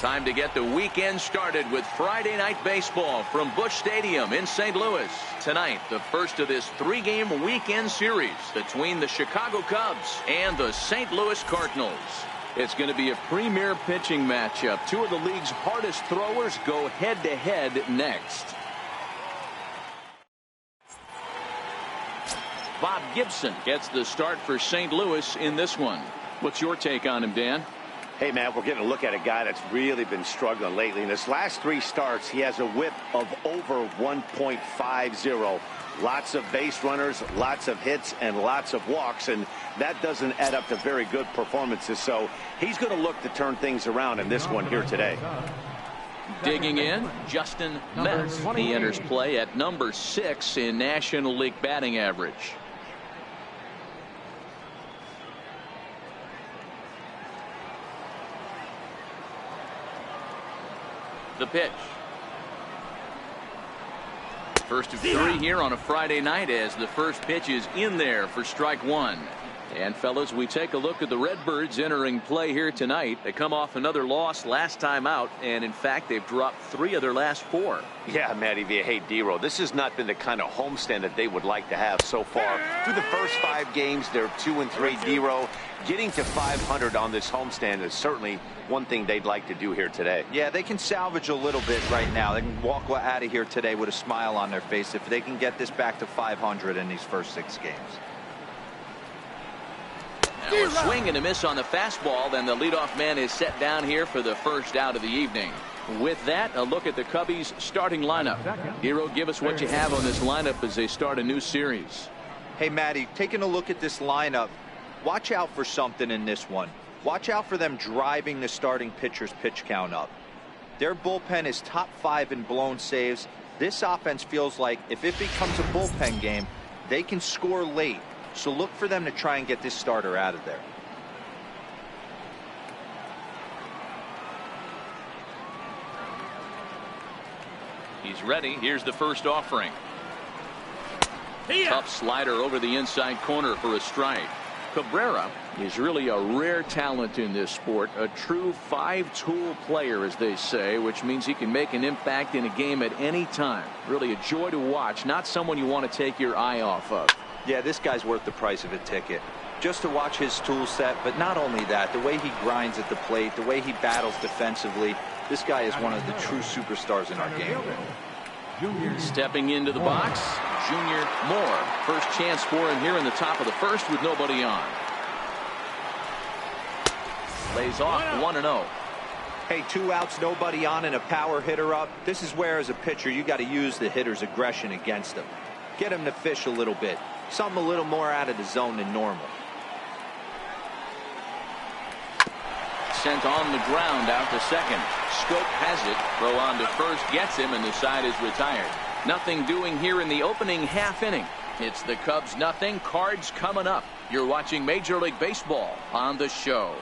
Time to get the weekend started with Friday Night Baseball from Busch Stadium in St. Louis. Tonight, the first of this three-game weekend series between the Chicago Cubs and the St. Louis Cardinals. It's going to be a premier pitching matchup. Two of the league's hardest throwers go head-to-head next. Bob Gibson gets the start for St. Louis in this one. What's your take on him, Dan? Hey, man, we're getting a look at a guy that's really been struggling lately. In his last three starts, he has a whip of over 1.50. Lots of base runners, lots of hits, and lots of walks, and that doesn't add up to very good performances. So he's going to look to turn things around in this one here today. Digging in, Justin Metz. He enters play at number 6 in National League batting average. The pitch. First of 3 here on a Friday night as the first pitch is in there for strike 1. And fellas, we take a look at the Redbirds entering play here tonight. They come off another loss last time out, and in fact they've dropped 3 of their last 4. Yeah, Matty V. Hey, D-Row, this has not been the kind of homestand that they would like to have so far. Through the first 5 games, they're 2-3. D-Row, getting to 500 on this homestand is certainly one thing they'd like to do here today. Yeah, they can salvage a little bit right now. They can walk out of here today with a smile on their face if they can get this back to 500 in these first 6 games. Now a swing and a miss on the fastball. Then the leadoff man is set down here for the first out of the evening. With that, a look at the Cubbies' starting lineup. Hero, give us what you have on this lineup as they start a new series. Hey, Matty, taking a look at this lineup, watch out for something in this one. Watch out for them driving the starting pitcher's pitch count up. Their bullpen is top 5 in blown saves. This offense feels like if it becomes a bullpen game, they can score late. So look for them to try and get this starter out of there. He's ready. Here's the first offering. Tough slider over the inside corner for a strike. Cabrera is really a rare talent in this sport, a true 5-tool player, as they say, which means he can make an impact in a game at any time. Really a joy to watch, not someone you want to take your eye off of. Yeah, this guy's worth the price of a ticket. Just to watch his tool set, but not only that, the way he grinds at the plate, the way he battles defensively, this guy is one of the true superstars in our game. Stepping into the box, Junior Moore. First chance for him here in the top of the first with nobody on. Lays off 1-0. Hey, 2 outs, nobody on, and a power hitter up. This is where, as a pitcher, you got to use the hitter's aggression against him. Get him to fish a little bit. Something a little more out of the zone than normal. Sent on the ground out to second. Scope has it. Throw on to first gets him, and the side is retired. Nothing doing here in the opening half inning. It's the Cubs nothing. Cards coming up. You're watching Major League Baseball on the show.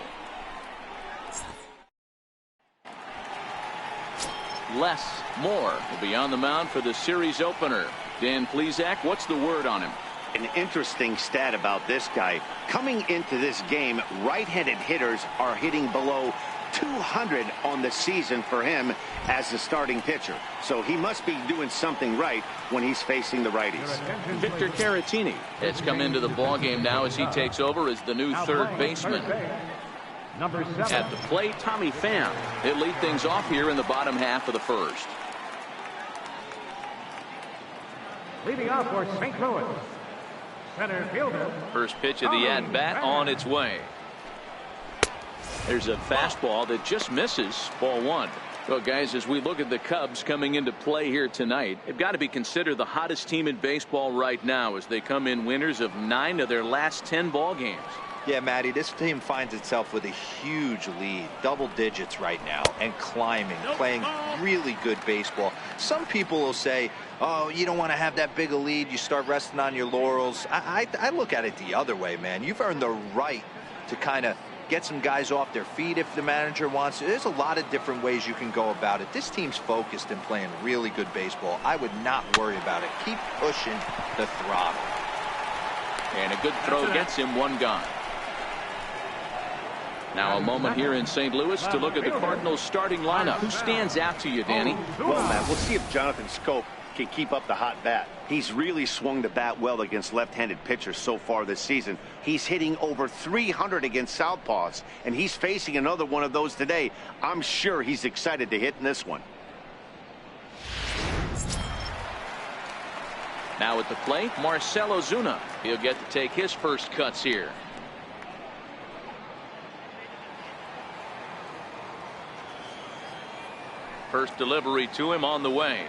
Les Moore will be on the mound for the series opener. Dan Plesac, what's the word on him? An interesting stat about this guy. Coming into this game, right-handed hitters are hitting below 200 on the season for him as the starting pitcher. So he must be doing something right when he's facing the righties. Victor Caratini has come into the ballgame now as he takes over as the new third baseman. At the plate, Tommy Pham. He'll lead things off here in the bottom half of the first. Leading off for St. Louis, center fielder. First pitch of the at-bat on its way. There's a fastball that just misses. Ball 1. Well, guys, as we look at the Cubs coming into play here tonight, they've got to be considered the hottest team in baseball right now as they come in winners of 9 of their last 10 ball games. Yeah, Matty, this team finds itself with a huge lead, double digits right now, and climbing, playing really good baseball. Some people will say, oh, you don't want to have that big a lead, you start resting on your laurels. I look at it the other way, man. You've earned the right to kind of get some guys off their feet if the manager wants to. There's a lot of different ways you can go about it. This team's focused and playing really good baseball. I would not worry about it. Keep pushing the throttle. And a good throw gets him 1 gone. Now a moment here in St. Louis to look at the Cardinals starting lineup. Who stands out to you, Danny? Well, Matt, we'll see if Jonathan Scope can keep up the hot bat. He's really swung the bat well against left-handed pitchers so far this season. He's hitting over 300 against southpaws, and he's facing another one of those today. I'm sure he's excited to hit in this one. Now at the plate, Marcell Ozuna. He'll get to take his first cuts here. First delivery to him on the way.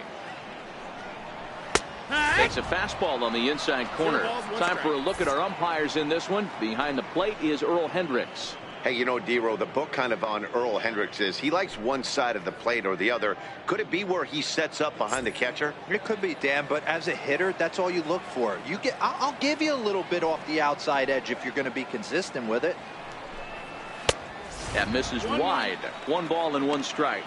Takes a fastball on the inside corner. Time for a look at our umpires in this one. Behind the plate is Earl Hendricks. Hey, you know, D-Row, the book kind of on Earl Hendricks is he likes one side of the plate or the other. Could it be where he sets up behind the catcher? It could be, Dan, but as a hitter, that's all you look for. I'll give you a little bit off the outside edge if you're going to be consistent with it. That misses wide. 1 ball and 1 strike.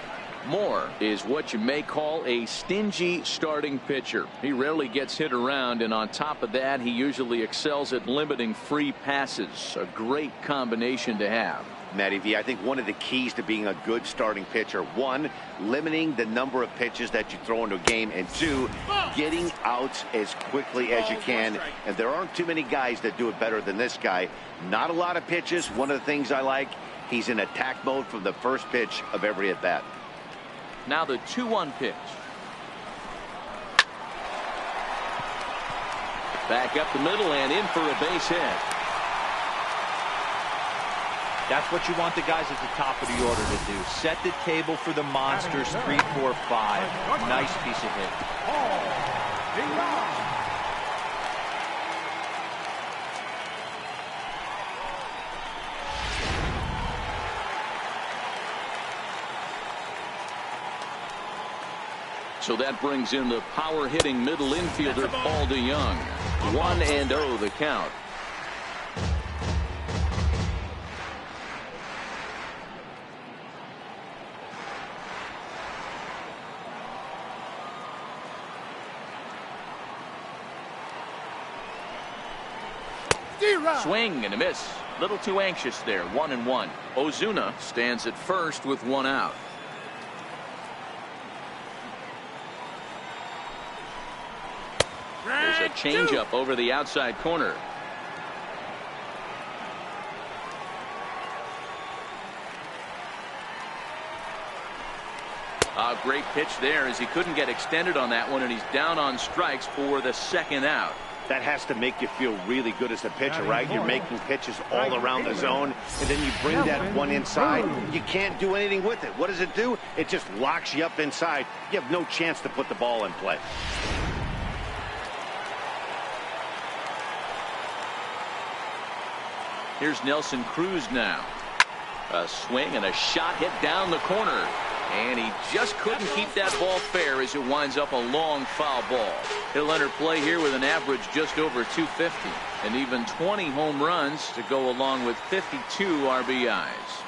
Moore is what you may call a stingy starting pitcher. He rarely gets hit around, and on top of that, he usually excels at limiting free passes. A great combination to have. Matty V, I think one of the keys to being a good starting pitcher, 1, limiting the number of pitches that you throw into a game, and 2, getting outs as quickly as you can. And there aren't too many guys that do it better than this guy. Not a lot of pitches. One of the things I like, he's in attack mode from the first pitch of every at-bat. Now the 2-1 pitch. Back up the middle and in for a base hit. That's what you want the guys at the top of the order to do. Set the table for the monsters. 3, 4, 5. Nice piece of hit. So that brings in the power-hitting middle infielder, Paul DeYoung. 1-0 the count. Swing and a miss. Little too anxious there. 1-1. Ozuna stands at first with 1 out. There's a changeup over the outside corner. A great pitch there as he couldn't get extended on that one, and he's down on strikes for the 2nd out. That has to make you feel really good as a pitcher, right? You're making pitches all around the zone, and then you bring that one inside. You can't do anything with it. What does it do? It just locks you up inside. You have no chance to put the ball in play. Here's Nelson Cruz now. A swing and a shot hit down the corner. And he just couldn't keep that ball fair as it winds up a long foul ball. He'll enter play here with an average just over 250. And even 20 home runs to go along with 52 RBIs.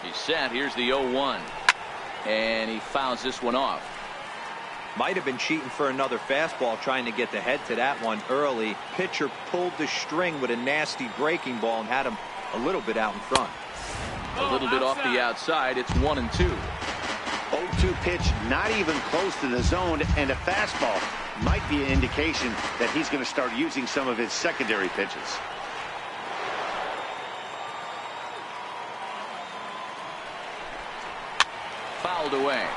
He's set. Here's the 0-1. And he fouls this one off. Might have been cheating for another fastball, trying to get the head to that one early. Pitcher pulled the string with a nasty breaking ball and had him a little bit out in front. A little bit off the outside. It's 1-2. 0-2 pitch, not even close to the zone, and a fastball might be an indication that he's going to start using some of his secondary pitches. Fouled away.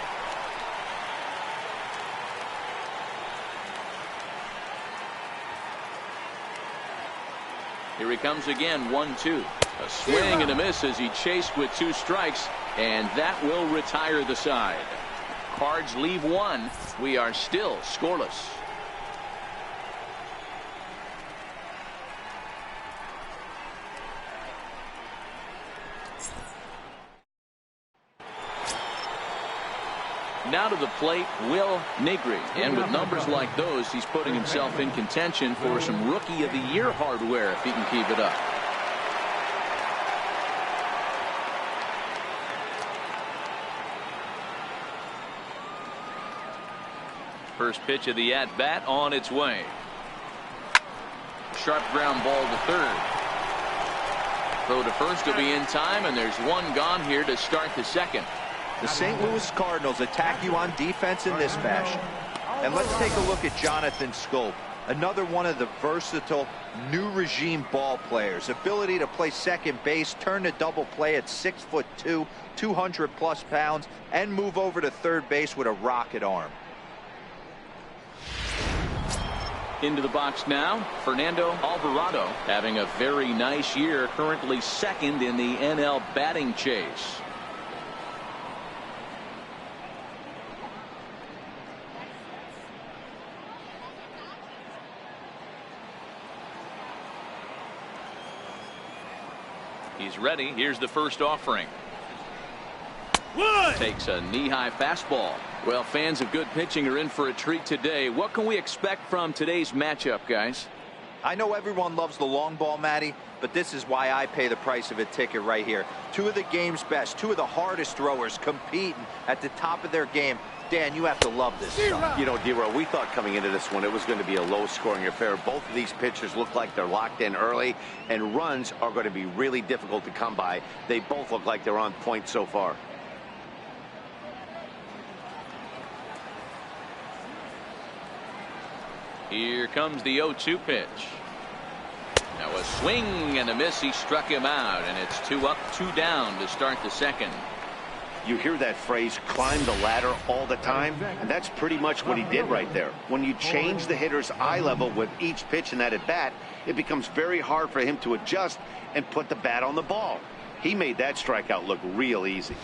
Here he comes again, 1-2. A swing and a miss as he chased with 2 strikes, and that will retire the side. Cards leave 1. We are still scoreless. Now to the plate, Will Negri. And with numbers like those, he's putting himself in contention for some Rookie of the Year hardware if he can keep it up. First pitch of the at-bat on its way. Sharp ground ball to third. Throw to first will be in time, and there's one gone here to start the second. The St. Louis Cardinals attack you on defense in this fashion. And let's take a look at Jonathan Scope, another one of the versatile new regime ball players. Ability to play second base, turn to double play at 6'2", 200+ pounds, and move over to third base with a rocket arm. Into the box now, Fernando Alvarado, having a very nice year, currently second in the NL batting chase. He's ready. Here's the first offering. Takes a knee-high fastball. Well, fans of good pitching are in for a treat today. What can we expect from today's matchup, guys? I know everyone loves the long ball, Matty, but this is why I pay the price of a ticket right here. Two of the game's best, two of the hardest throwers competing at the top of their game. Dan, you have to love this stuff. You know, D-Row, we thought coming into this one it was going to be a low-scoring affair. Both of these pitchers look like they're locked in early, and runs are going to be really difficult to come by. They both look like they're on point so far. Here comes the 0-2 pitch. Now a swing and a miss. He struck him out, and it's 2 up, 2 down to start the second. You hear that phrase, climb the ladder, all the time, and that's pretty much what he did right there. When you change the hitter's eye level with each pitch in that at-bat, it becomes very hard for him to adjust and put the bat on the ball. He made that strikeout look real easy.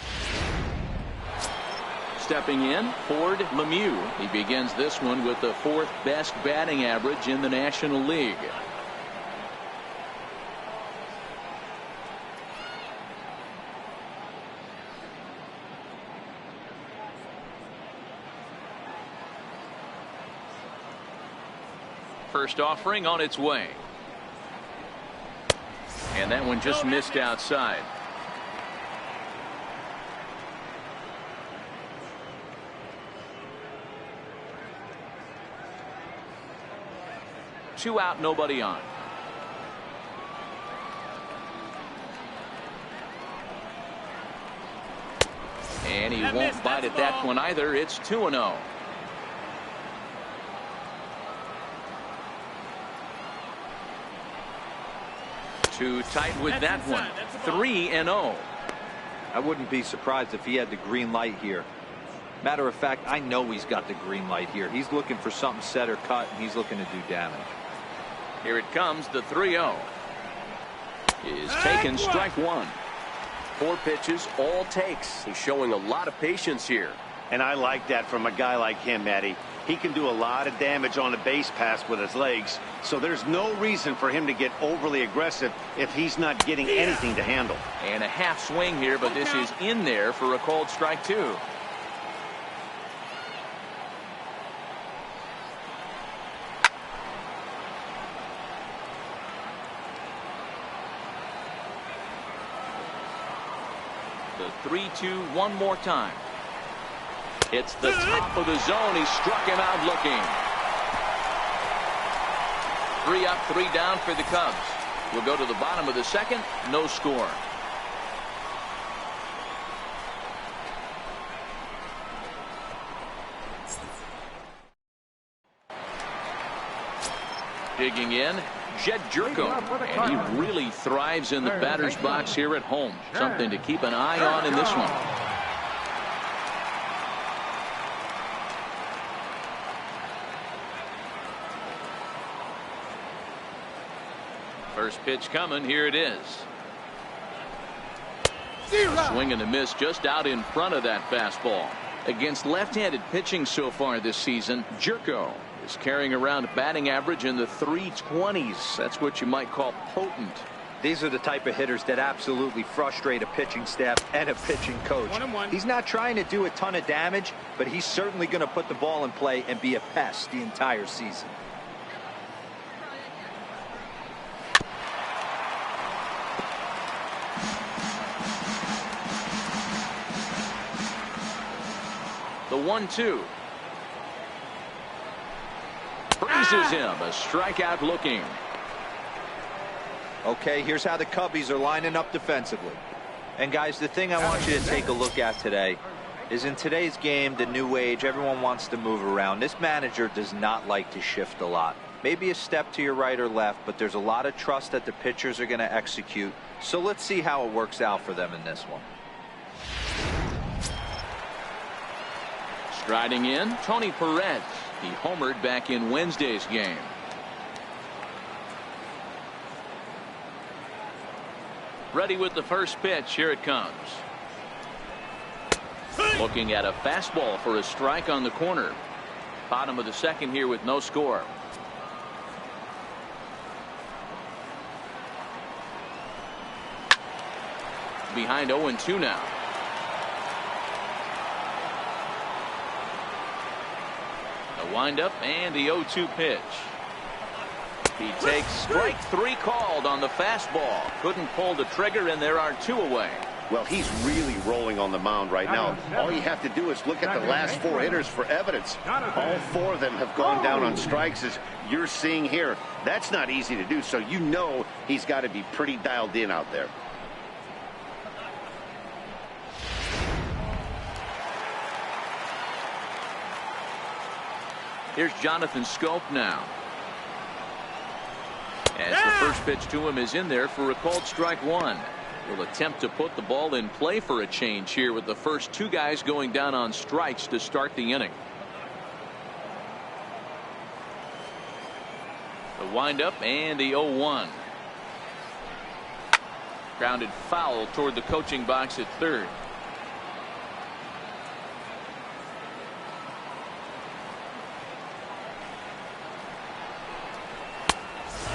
Stepping in, Ford Lemieux. He begins this one with the 4th best batting average in the National League. First offering on its way. And that one just missed outside. Two out, nobody on. And he won't bite at that one either. It's 2-0. Too tight with that one. 3-0. I wouldn't be surprised if he had the green light here. Matter of fact, I know he's got the green light here. He's looking for something set or cut, and he's looking to do damage. Here it comes, the 3-0. Is taken, strike one. 4 pitches, all takes. He's showing a lot of patience here. And I like that from a guy like him, Matty. He can do a lot of damage on a base pass with his legs, so there's no reason for him to get overly aggressive if he's not getting anything to handle. And a half swing here, but this is in there for a called strike 2. The 3-2 one more time. It's the top of the zone. He struck him out looking. 3 up, 3 down for the Cubs. We'll go to the bottom of the second. No score. Digging in, Jed Jerko, and he really thrives in the batter's box here at home. Something to keep an eye on in this one. First pitch coming. Here it is. Swing and a miss just out in front of that fastball. Against left-handed pitching so far this season, Jerko is carrying around a batting average in the 320s. That's what you might call potent. These are the type of hitters that absolutely frustrate a pitching staff and a pitching coach. He's not trying to do a ton of damage, but he's certainly going to put the ball in play and be a pest the entire season. The 1-2. Freezes him. A strikeout looking. Okay, here's how the Cubbies are lining up defensively. And guys, the thing I want you to take a look at today is in today's game, the new age, everyone wants to move around. This manager does not like to shift a lot. Maybe a step to your right or left, but there's a lot of trust that the pitchers are going to execute. So let's see how it works out for them in this one. Striding in, Tony Perez. He homered back in Wednesday's game. Ready with the first pitch. Here it comes. Looking at a fastball for a strike on the corner. Bottom of the second here with no score. Behind 0-2 now. The windup and the 0-2 pitch. He takes strike three called on the fastball. Couldn't pull the trigger, and there are two away. Well, he's really rolling on the mound right now. All you have to do is look at the last four hitters for evidence. All four of them have gone down on strikes, as you're seeing here. That's not easy to do, so you know he's got to be pretty dialed in out there. Here's Jonathan Scope now. As the first pitch to him is in there for a called strike one. Will attempt to put the ball in play for a change here with the first two guys going down on strikes to start the inning. The windup and the 0-1. Grounded foul toward the coaching box at third.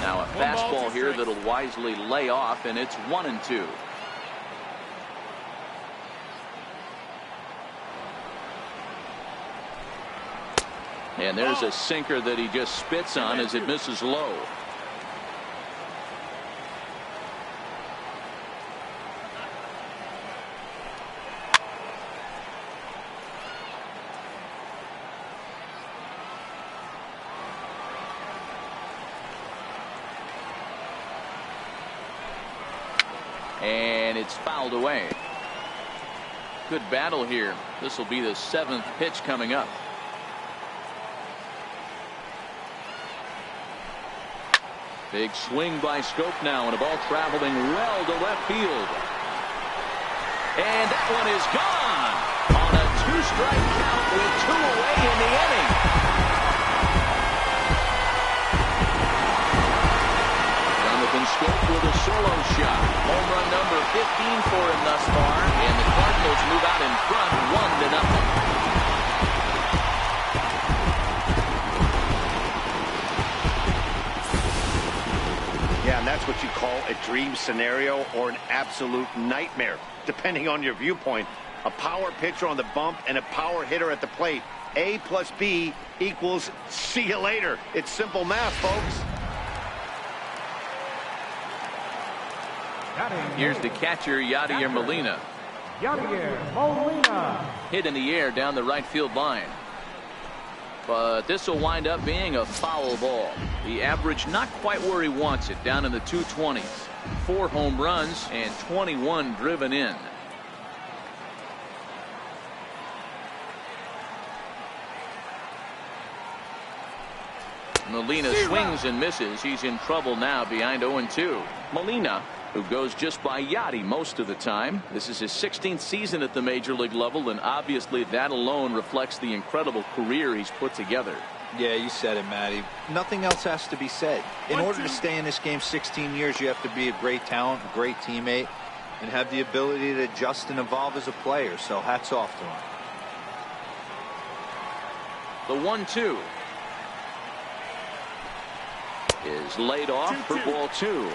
Now a fastball here that'll wisely lay off, and it's 1-2. And there's a sinker that he just spits on as it misses low. And it's fouled away. Good battle here. This will be the seventh pitch coming up. Big swing by Scope now, and a ball traveling well to left field. And that one is gone on a two-strike count with two away in the inning. Jonathan Scope with a solo shot. Home run number 15 for him thus far, and the Cardinals move out in front 1-0. Yeah, and that's what you call a dream scenario or an absolute nightmare, depending on your viewpoint. A power pitcher on the bump and a power hitter at the plate. A plus B equals see you later. It's simple math, folks. Here's the catcher, Yadier Molina. Yadier Molina. Hit in the air down the right field line. But this will wind up being a foul ball. The average not quite where he wants it, down in the 220s. 4 home runs and 21 driven in. Molina swings and misses. He's in trouble now behind 0-2. Molina, who goes just by Yadi most of the time. This is his 16th season at the major league level, and obviously that alone reflects the incredible career he's put together. Yeah, you said it, Matty. Nothing else has to be said. In order to stay in this game 16 years, you have to be a great talent, a great teammate, and have the ability to adjust and evolve as a player. So hats off to him. The 1-2 is laid off for ball 2.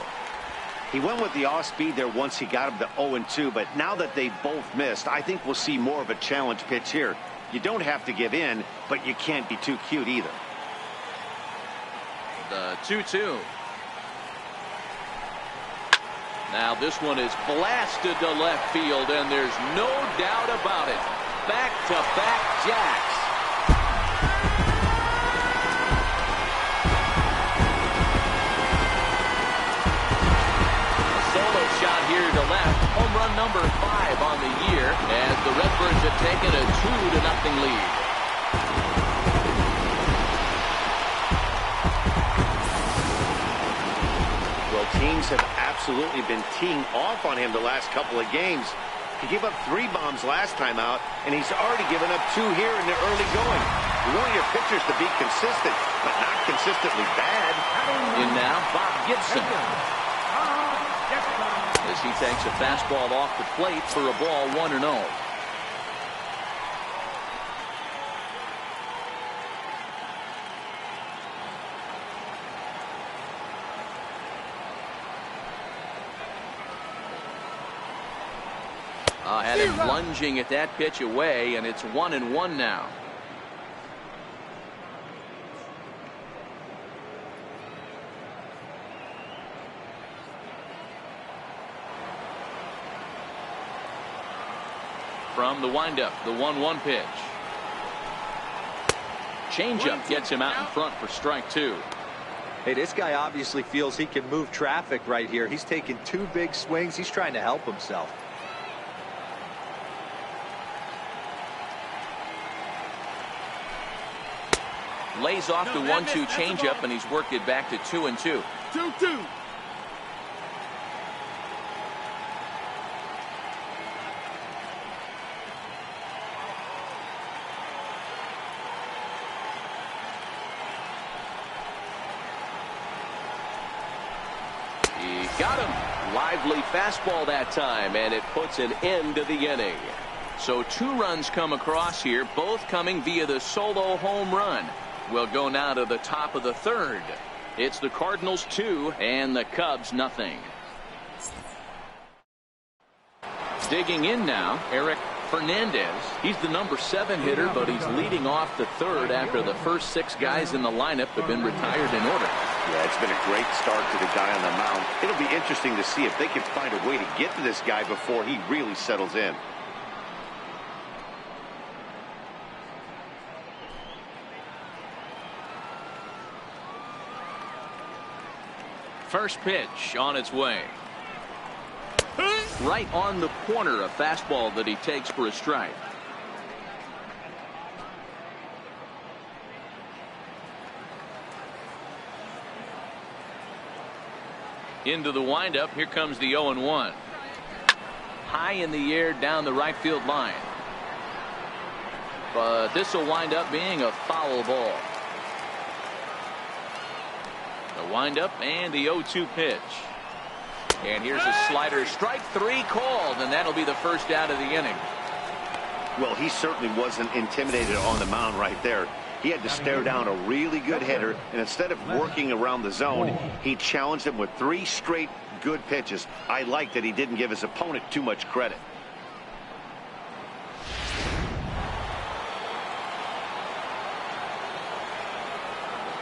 He went with the off speed there once he got him to 0-2, but now that they both missed, I think we'll see more of a challenge pitch here. You don't have to give in, but you can't be too cute either. The 2-2. Now this one is blasted to left field, and there's no doubt about it. Back-to-back jacks. number 5 on the year as the Redbirds have taken a 2-0 lead. Well, teams have absolutely been teeing off on him the last couple of games. He gave up 3 bombs last time out, and he's already given up 2 here in the early going. You want your pitchers to be consistent, but not consistently bad. In now, Bob Gibson. As he takes a fastball off the plate for a ball 1-0. Had him lunging at that pitch away, and it's 1-1 now. From the windup, the 1-1 pitch. Changeup gets him out in front for strike 2. Hey, this guy obviously feels he can move traffic right here. He's taking 2 big swings. He's trying to help himself. Lays off the 1-2 changeup, and he's worked it back to 2-2. 2-2. He got him. Lively fastball that time, and it puts an end to the inning. So 2 runs come across here, both coming via the solo home run. We'll go now to the top of the 3rd. It's the Cardinals 2 and the Cubs nothing. Digging in now, Eric Fernandez. He's the number 7 hitter, but he's leading off the 3rd after the first 6 guys in the lineup have been retired in order. Yeah, it's been a great start to the guy on the mound. It'll be interesting to see if they can find a way to get to this guy before he really settles in. First pitch on its way. Right on the corner, a fastball that he takes for a strike. Into the windup. Here comes the 0-1. High in the air down the right field line. But this will wind up being a foul ball. The windup and the 0-2 pitch. And here's a slider. Strike 3 called, and that'll be the first out of the inning. Well, he certainly wasn't intimidated on the mound right there. He had to stare down a really good hitter, and instead of working around the zone, he challenged him with 3 straight good pitches. I like that he didn't give his opponent too much credit.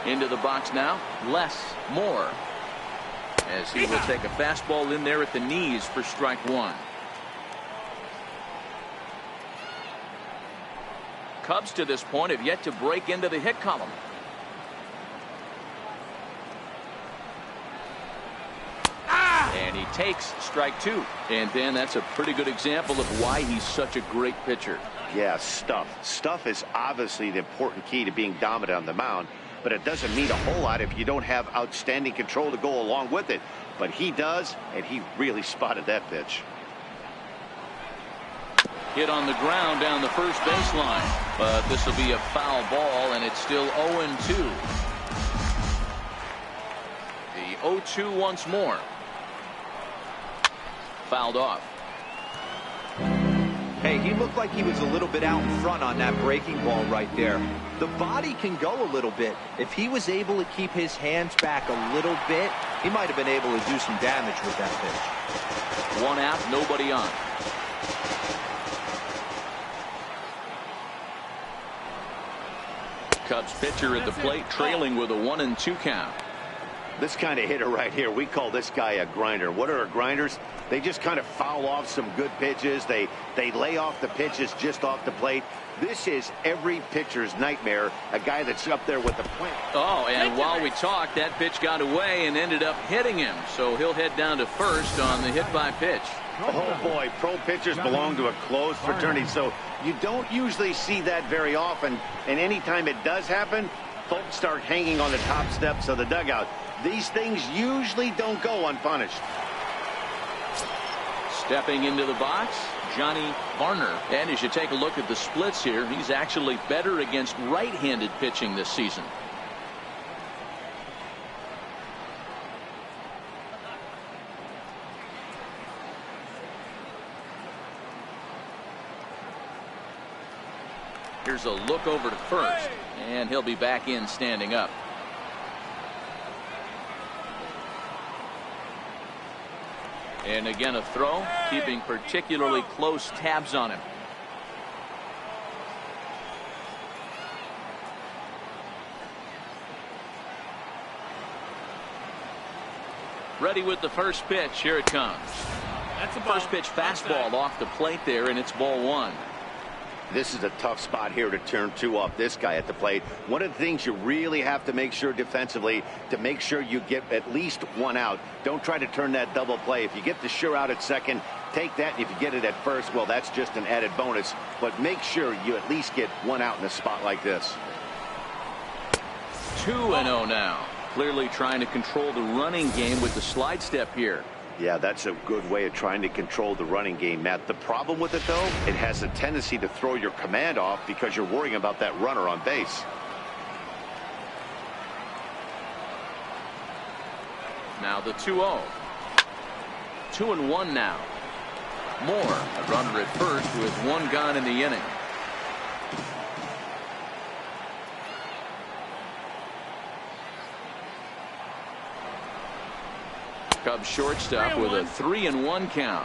Into the box now, Moore. As he will take a fastball in there at the knees for strike 1. Cubs to this point have yet to break into the hit column. And he takes strike 2. And then that's a pretty good example of why he's such a great pitcher. Yeah, stuff. Stuff is obviously the important key to being dominant on the mound. But it doesn't mean a whole lot if you don't have outstanding control to go along with it. But he does, and he really spotted that pitch. Hit on the ground down the first baseline. But this will be a foul ball, and it's still 0-2. The 0-2 once more. Fouled off. Hey, he looked like he was a little bit out in front on that breaking ball right there. The body can go a little bit. If he was able to keep his hands back a little bit, he might have been able to do some damage with that pitch. 1 out, nobody on. Cubs pitcher at the plate, trailing with a 1-2 count. This kind of hitter right here, we call this guy a grinder. What are grinders? They just kind of foul off some good pitches. They lay off the pitches just off the plate. This is every pitcher's nightmare, a guy that's up there with the plant. Oh, and while we talked, that pitch got away and ended up hitting him. So he'll head down to first on the hit by pitch. Oh, boy, pro pitchers belong to a closed fraternity, so you don't usually see that very often. And anytime it does happen, folks start hanging on the top steps of the dugout. These things usually don't go unpunished. Stepping into the box, Johnny Varner. And as you take a look at the splits here, he's actually better against right-handed pitching this season. Here's a look over to first, and he'll be back in standing up. And again, a throw, keeping particularly close tabs on him. Ready with the first pitch. Here it comes. That's a first pitch fastball off the plate there, and it's ball one. This is a tough spot here to turn two off this guy at the plate. One of the things you really have to make sure defensively to make sure you get at least one out. Don't try to turn that double play. If you get the sure out at second, take that. And if you get it at first, well, that's just an added bonus. But make sure you at least get one out in a spot like this. 2-0 now. Clearly trying to control the running game with the slide step here. Yeah, that's a good way of trying to control the running game, Matt. The problem with it, though, it has a tendency to throw your command off because you're worrying about that runner on base. Now the 2-0. 2-1 now. Moore, a runner at first with one gone in the inning. Cubs shortstop with a 3-1 count.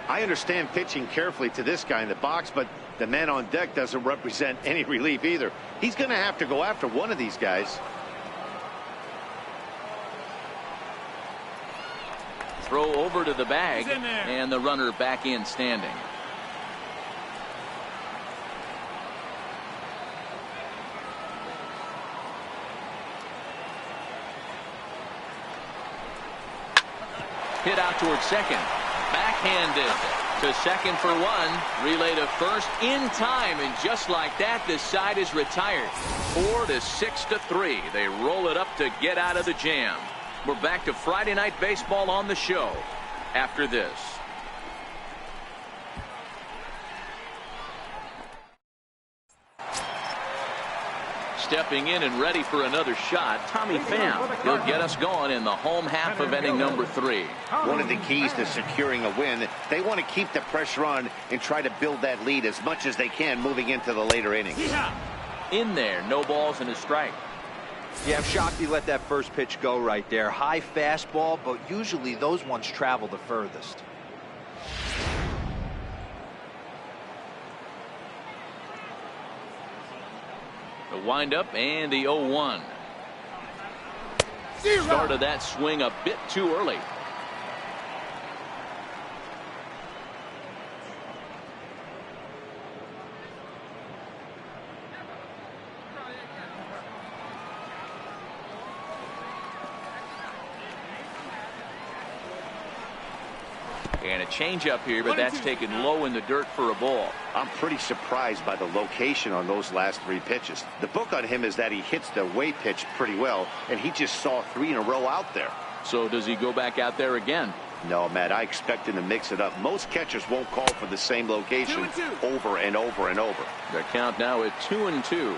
I understand pitching carefully to this guy in the box, but the man on deck doesn't represent any relief either. He's going to have to go after one of these guys. Throw over to the bag, and the runner back in standing. Hit out towards second. Backhanded to second for one. Relay to first in time, and just like that, this side is retired. 4-6-3. They roll it up to get out of the jam. We're back to Friday Night Baseball on the show after this. Stepping in and ready for another shot, Tommy Pham. He'll get us going in the home half of inning number 3. One of the keys to securing a win, they want to keep the pressure on and try to build that lead as much as they can moving into the later innings. In there, no balls and a strike. Yeah, I'm shocked he let that first pitch go right there. High fastball, but usually those ones travel the furthest. The windup and the 0-1. Started that swing a bit too early. And a changeup here, but that's taken low in the dirt for a ball. I'm pretty surprised by the location on those last 3 pitches. The book on him is that he hits the away pitch pretty well, and he just saw 3 in a row out there. So does he go back out there again? No, Matt, I expect him to mix it up. Most catchers won't call for the same location over and over and over. The count now at 2-2.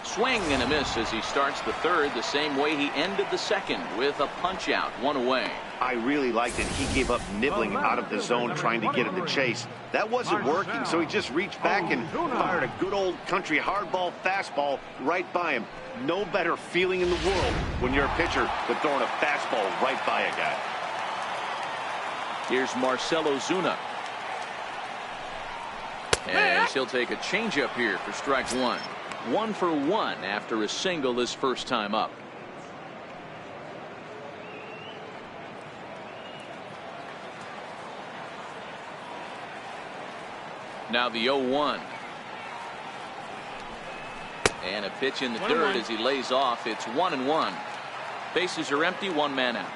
Swing and a miss as he starts the third the same way he ended the second, with a punch out, 1 away. I really liked it. He gave up nibbling out of the zone trying to get him to chase. That wasn't working, so he just reached back and fired a good old country hardball fastball right by him. No better feeling in the world when you're a pitcher than throwing a fastball right by a guy. Here's Marcell Ozuna. As he'll take a changeup here for strike one. 1 for 1 after a single his first time up. Now the 0-1. And a pitch in the dirt as he lays off. It's 1-1. Bases are empty, one man out.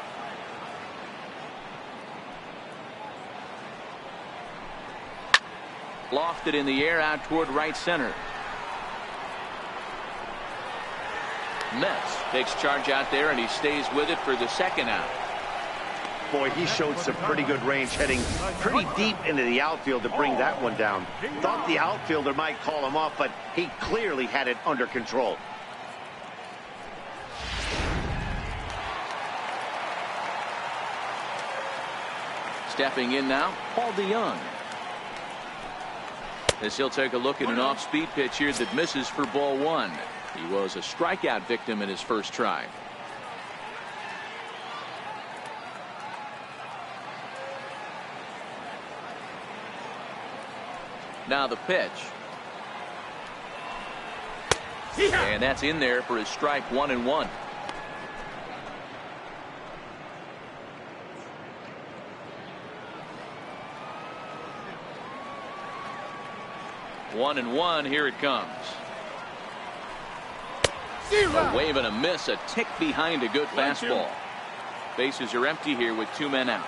Lofted in the air out toward right center. Metz takes charge out there and he stays with it for the second out. Boy, he showed some pretty good range, heading pretty deep into the outfield to bring that one down. Thought the outfielder might call him off, but he clearly had it under control. Stepping in now, Paul DeYoung. As he'll take a look at an off-speed pitch here that misses for ball one. He was a strikeout victim in his first try. Now the pitch. And that's in there for his strike 1-1. One and one, here it comes. A wave and a miss, a tick behind a good fastball. Bases are empty here with two men out.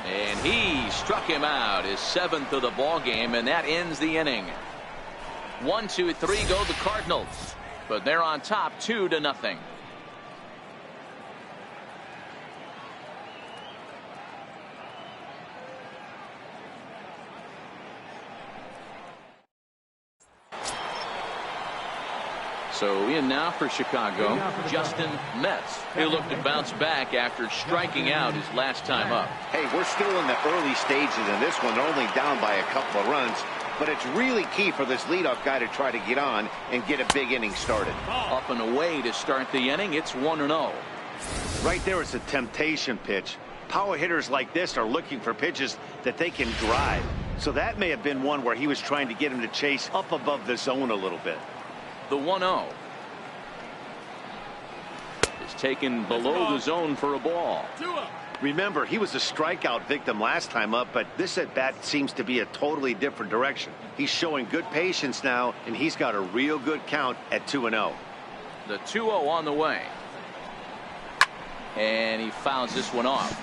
And he struck him out, his seventh of the ball game, and that ends the inning. 1, 2, 3 go the Cardinals, but they're on top 2-0. So in now for Chicago, Justin Metz. He'll look to bounce back after striking out his last time up. Hey, we're still in the early stages in this one, only down by a couple of runs, but it's really key for this leadoff guy to try to get on and get a big inning started. Up and away to start the inning. It's 1-0. Right there is a temptation pitch. Power hitters like this are looking for pitches that they can drive. So that may have been one where he was trying to get him to chase up above the zone a little bit. The 1-0 is taken below the zone for a ball. Remember, he was a strikeout victim last time up, but this at bat seems to be a totally different direction. He's showing good patience now, and he's got a real good count at 2-0. The 2-0 on the way, and he fouls this one off.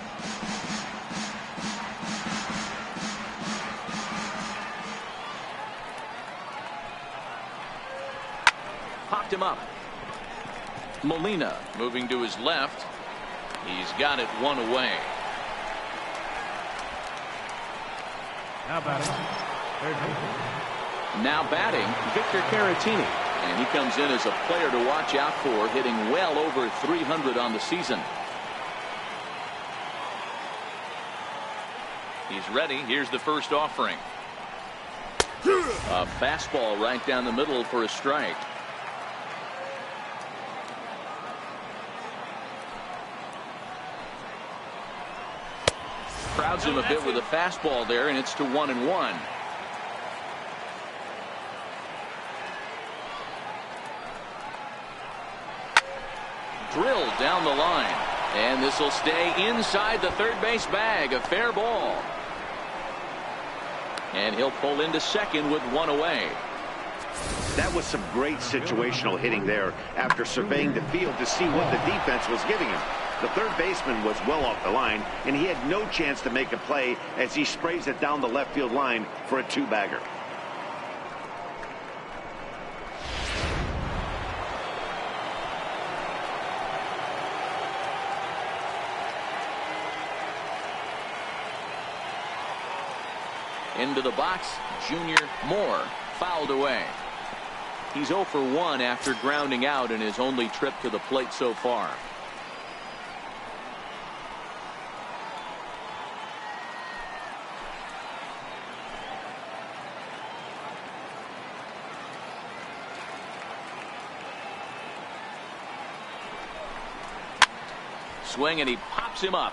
Popped him up. Molina moving to his left. He's got it one away. Now batting, Victor Caratini. And he comes in as a player to watch out for, hitting well over 300 on the season. He's ready. Here's the first offering. A fastball right down the middle for a strike. Crowds him a bit with a fastball there, and it's to 1-1. Drilled down the line, and this will stay inside the third base bag. A fair ball, and he'll pull into second with one away. That was some great situational hitting there after surveying the field to see what the defense was giving him. The third baseman was well off the line, and he had no chance to make a play as he sprays it down the left field line for a two-bagger. Into the box, Junior Moore fouled away. He's 0 for 1 after grounding out in his only trip to the plate so far. Swing, and he pops him up.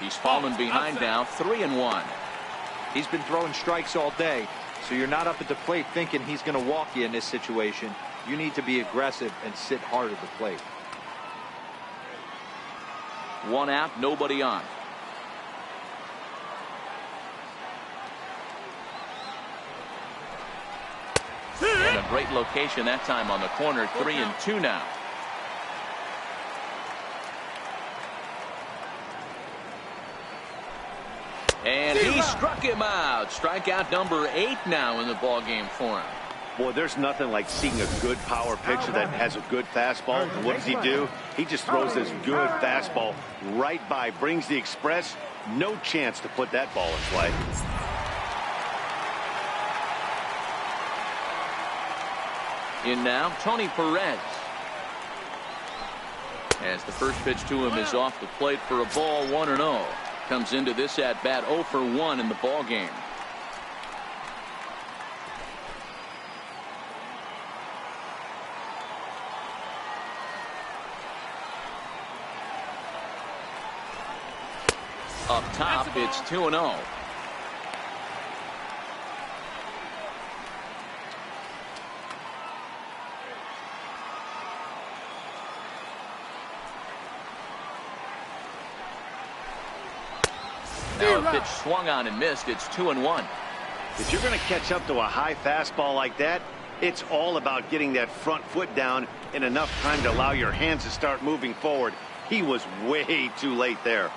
He's fallen behind now, 3-1. He's been throwing strikes all day, so you're not up at the plate thinking he's going to walk you in this situation. You need to be aggressive and sit hard at the plate. 1 out, nobody on. And a great location that time on the corner. 3-2 now. And he struck him out. Strikeout number 8 now in the ball game for him. Boy, there's nothing like seeing a good power pitcher that has a good fastball. And what does he do? He just throws this good fastball right by, brings the express. No chance to put that ball in play. In now, Tony Perez. As the first pitch to him is off the plate for a ball, 1-0. Comes into this at bat 0 for 1 in the ball game. Up top, it's 2-0. Now a pitch swung on and missed. It's 2-1. If you're going to catch up to a high fastball like that, it's all about getting that front foot down in enough time to allow your hands to start moving forward. He was way too late there.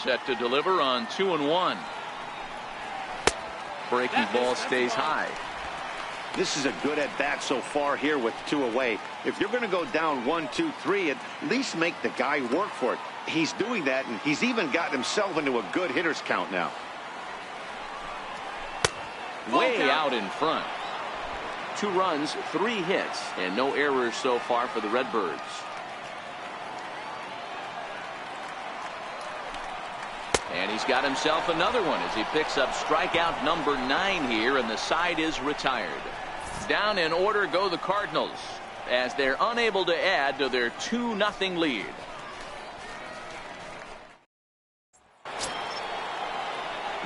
Set to deliver on 2-1. Breaking ball stays high. This is a good at bat so far here with 2 away. If you're going to go down 1, 2, 3, at least make the guy work for it. He's doing that, and he's even gotten himself into a good hitter's count now. Way out in front. 2 runs, 3 hits, and no errors so far for the Redbirds. And he's got himself another one as he picks up strikeout number 9 here, and the side is retired. Down in order go the Cardinals as they're unable to add to their 2-0 lead.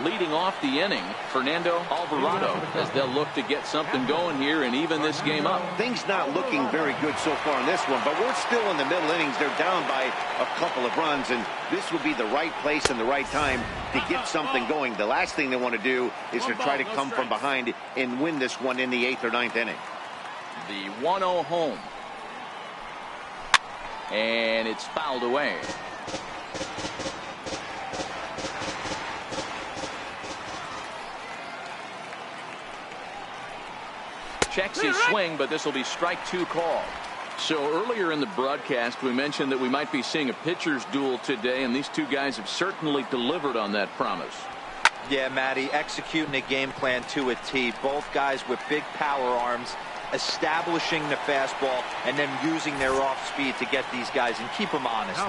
Leading off the inning, Fernando Alvarado, as they'll look to get something going here and even this game up. Things not looking very good so far in this one, but we're still in the middle innings. They're down by a couple of runs, and this would be the right place and the right time to get something going. The last thing they want to do is to try to come from behind and win this one in the 8th or 9th inning. The 1-0 home. And it's fouled away. Checks his swing, but this will be strike 2 call. So earlier in the broadcast, we mentioned that we might be seeing a pitcher's duel today, and these 2 guys have certainly delivered on that promise. Yeah, Matty, executing a game plan to a T. Both guys with big power arms, establishing the fastball, and then using their off speed to get these guys and keep them honest.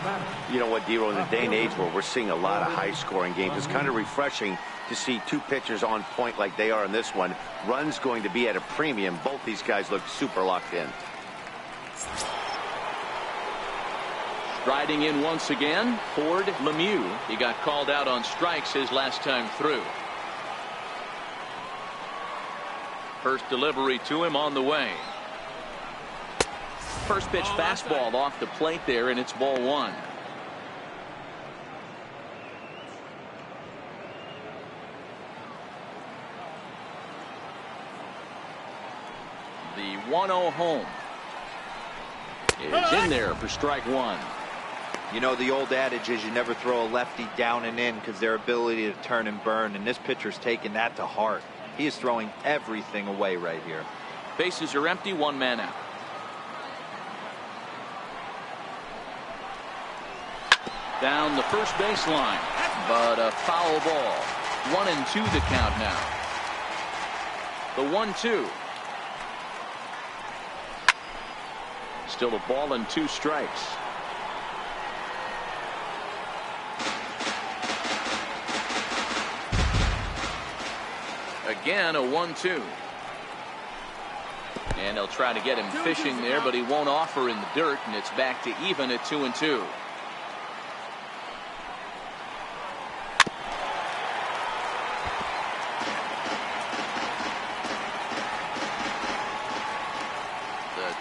You know what, Dero, in the day and age where we're seeing a lot of high-scoring games, it's kind of refreshing to see 2 pitchers on point like they are in this one. Runs going to be at a premium. Both these guys look super locked in. Striding in once again, Ford Lemieux. He got called out on strikes his last time through. First delivery to him on the way. First pitch fastball off the plate there, and it's ball 1. The 1-0 home is in there for strike 1. You know, the old adage is you never throw a lefty down and in because their ability to turn and burn, and this pitcher's taking that to heart. He is throwing everything away right here. Bases are empty, 1 man out. Down the first baseline, but a foul ball. 1-2 the count now. The 1-2. Still a ball and 2 strikes. Again, a 1-2. And they'll try to get him fishing there, but he won't offer in the dirt, and it's back to even at 2-2.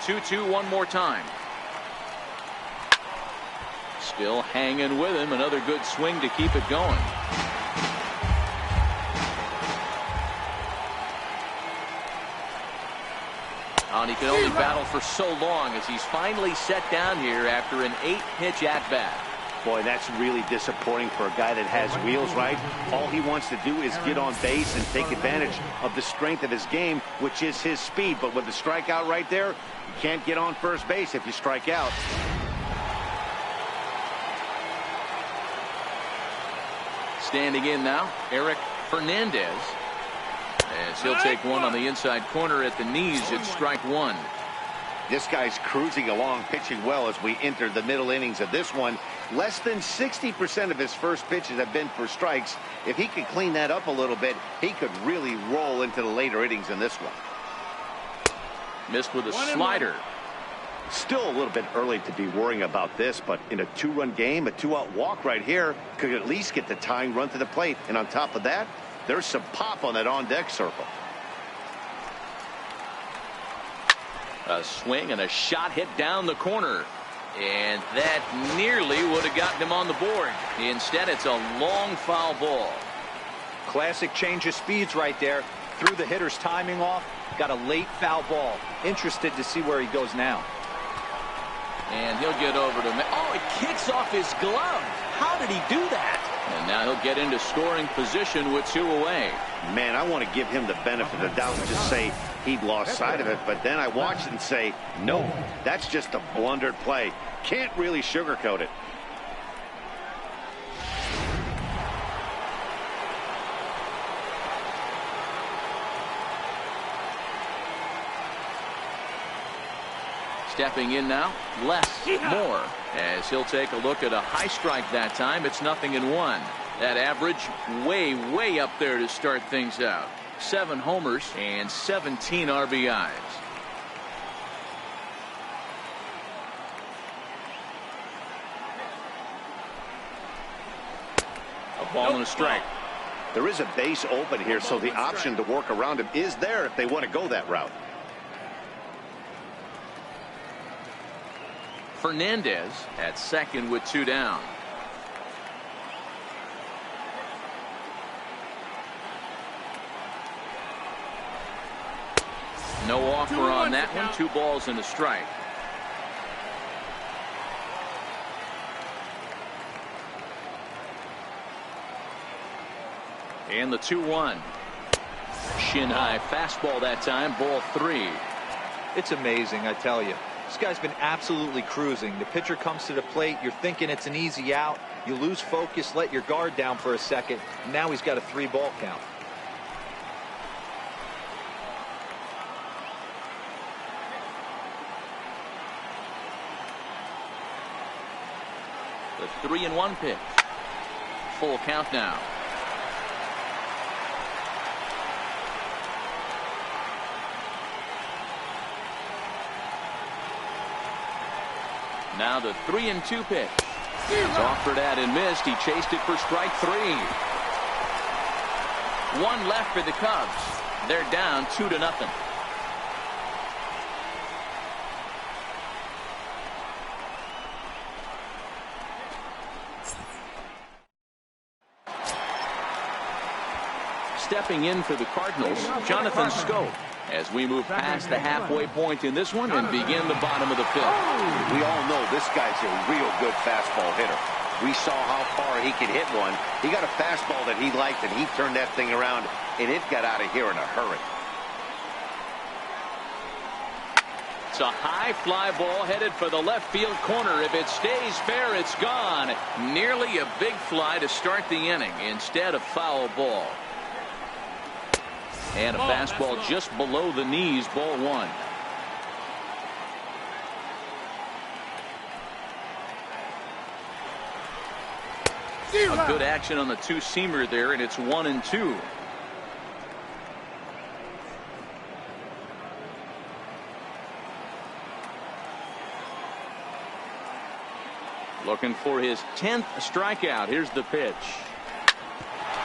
2-2 one more time. Still hanging with him. Another good swing to keep it going. And he can only battle for so long as he's finally set down here after an 8-pitch at-bat. Boy, that's really disappointing for a guy that has wheels, right? All he wants to do is get on base and take advantage of the strength of his game, which is his speed. But with the strikeout right there, you can't get on first base if you strike out. Standing in now, Eric Fernandez. As he'll take one on the inside corner at the knees. It's strike one. This guy's cruising along, pitching well as we enter the middle innings of this one. Less than 60% of his first pitches have been for strikes. If he could clean that up a little bit, he could really roll into the later innings in this one. Missed with a slider. Still a little bit early to be worrying about this, but in a 2-run game, a 2-out walk right here could at least get the tying run to the plate. And on top of that, there's some pop on that on-deck circle. A swing and a shot hit down the corner. And that nearly would have gotten him on the board. Instead, it's a long foul ball. Classic change of speeds right there. Threw the hitter's timing off. Got a late foul ball. Interested to see where he goes now. And he'll get over to... Oh, it kicks off his glove. How did he do that? And now he'll get into scoring position with 2 away. Man, I want to give him the benefit of the doubt and just say he'd lost sight of it. But then I watched it and say, no, that's just a blundered play. Can't really sugarcoat it. Stepping in now, less, more, as he'll take a look at a high strike that time. It's 0-1. That average way up there to start things out. 7 homers and 17 RBIs. A ball and a strike. There is a base open here, so the option to work around him is there if they want to go that route. Fernandez at second with 2 down. No offer on that one. 2 balls and a strike. And the 2-1. Shin high fastball that time. Ball 3. It's amazing, I tell you. This guy's been absolutely cruising. The pitcher comes to the plate. You're thinking it's an easy out. You lose focus, let your guard down for a second. Now he's got a 3-ball count. The 3-1 pitch. Full count now. Now the 3-2 pitch. It's offered at and missed. He chased it for strike 3. 1 left for the Cubs. They're down 2-0. Stepping in for the Cardinals, Jonathan Scope. As we move past the halfway point in this one and begin the bottom of the 5th. We all know this guy's a real good fastball hitter. We saw how far he could hit one. He got a fastball that he liked, and he turned that thing around, and it got out of here in a hurry. It's a high fly ball headed for the left field corner. If it stays fair, it's gone. Nearly a big fly to start the inning instead of foul ball. And a fastball just below the knees, ball 1. A good action on the 2-seamer there, and it's 1-2. Looking for his 10th strikeout. Here's the pitch.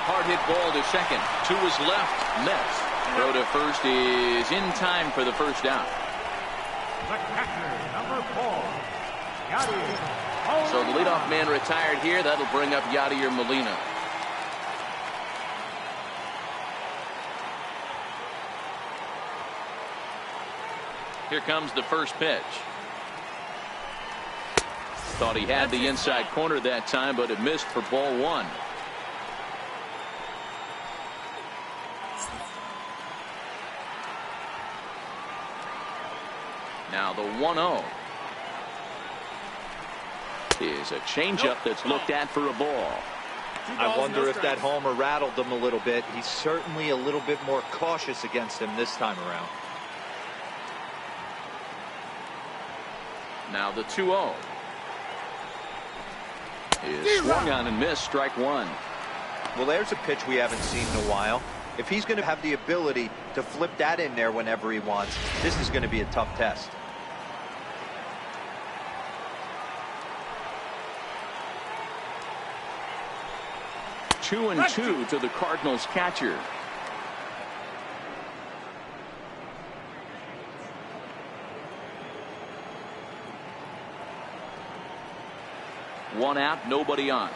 Hard hit ball to second. 2 is left. Miss. Throw to first is in time for the first out. The catcher, number 4, Yadier. So the leadoff man retired here. That'll bring up Yadier Molina. Here comes the first pitch. Thought he had the inside corner that time, but it missed for ball 1. Now the 1-0 is a changeup that's looked at for a ball. I wonder if that homer rattled him a little bit. He's certainly a little bit more cautious against him this time around. Now the 2-0 is swung on and missed, strike 1. Well, there's a pitch we haven't seen in a while. If he's going to have the ability to flip that in there whenever he wants, this is going to be a tough test. Two and two to the Cardinals catcher. One out, nobody on.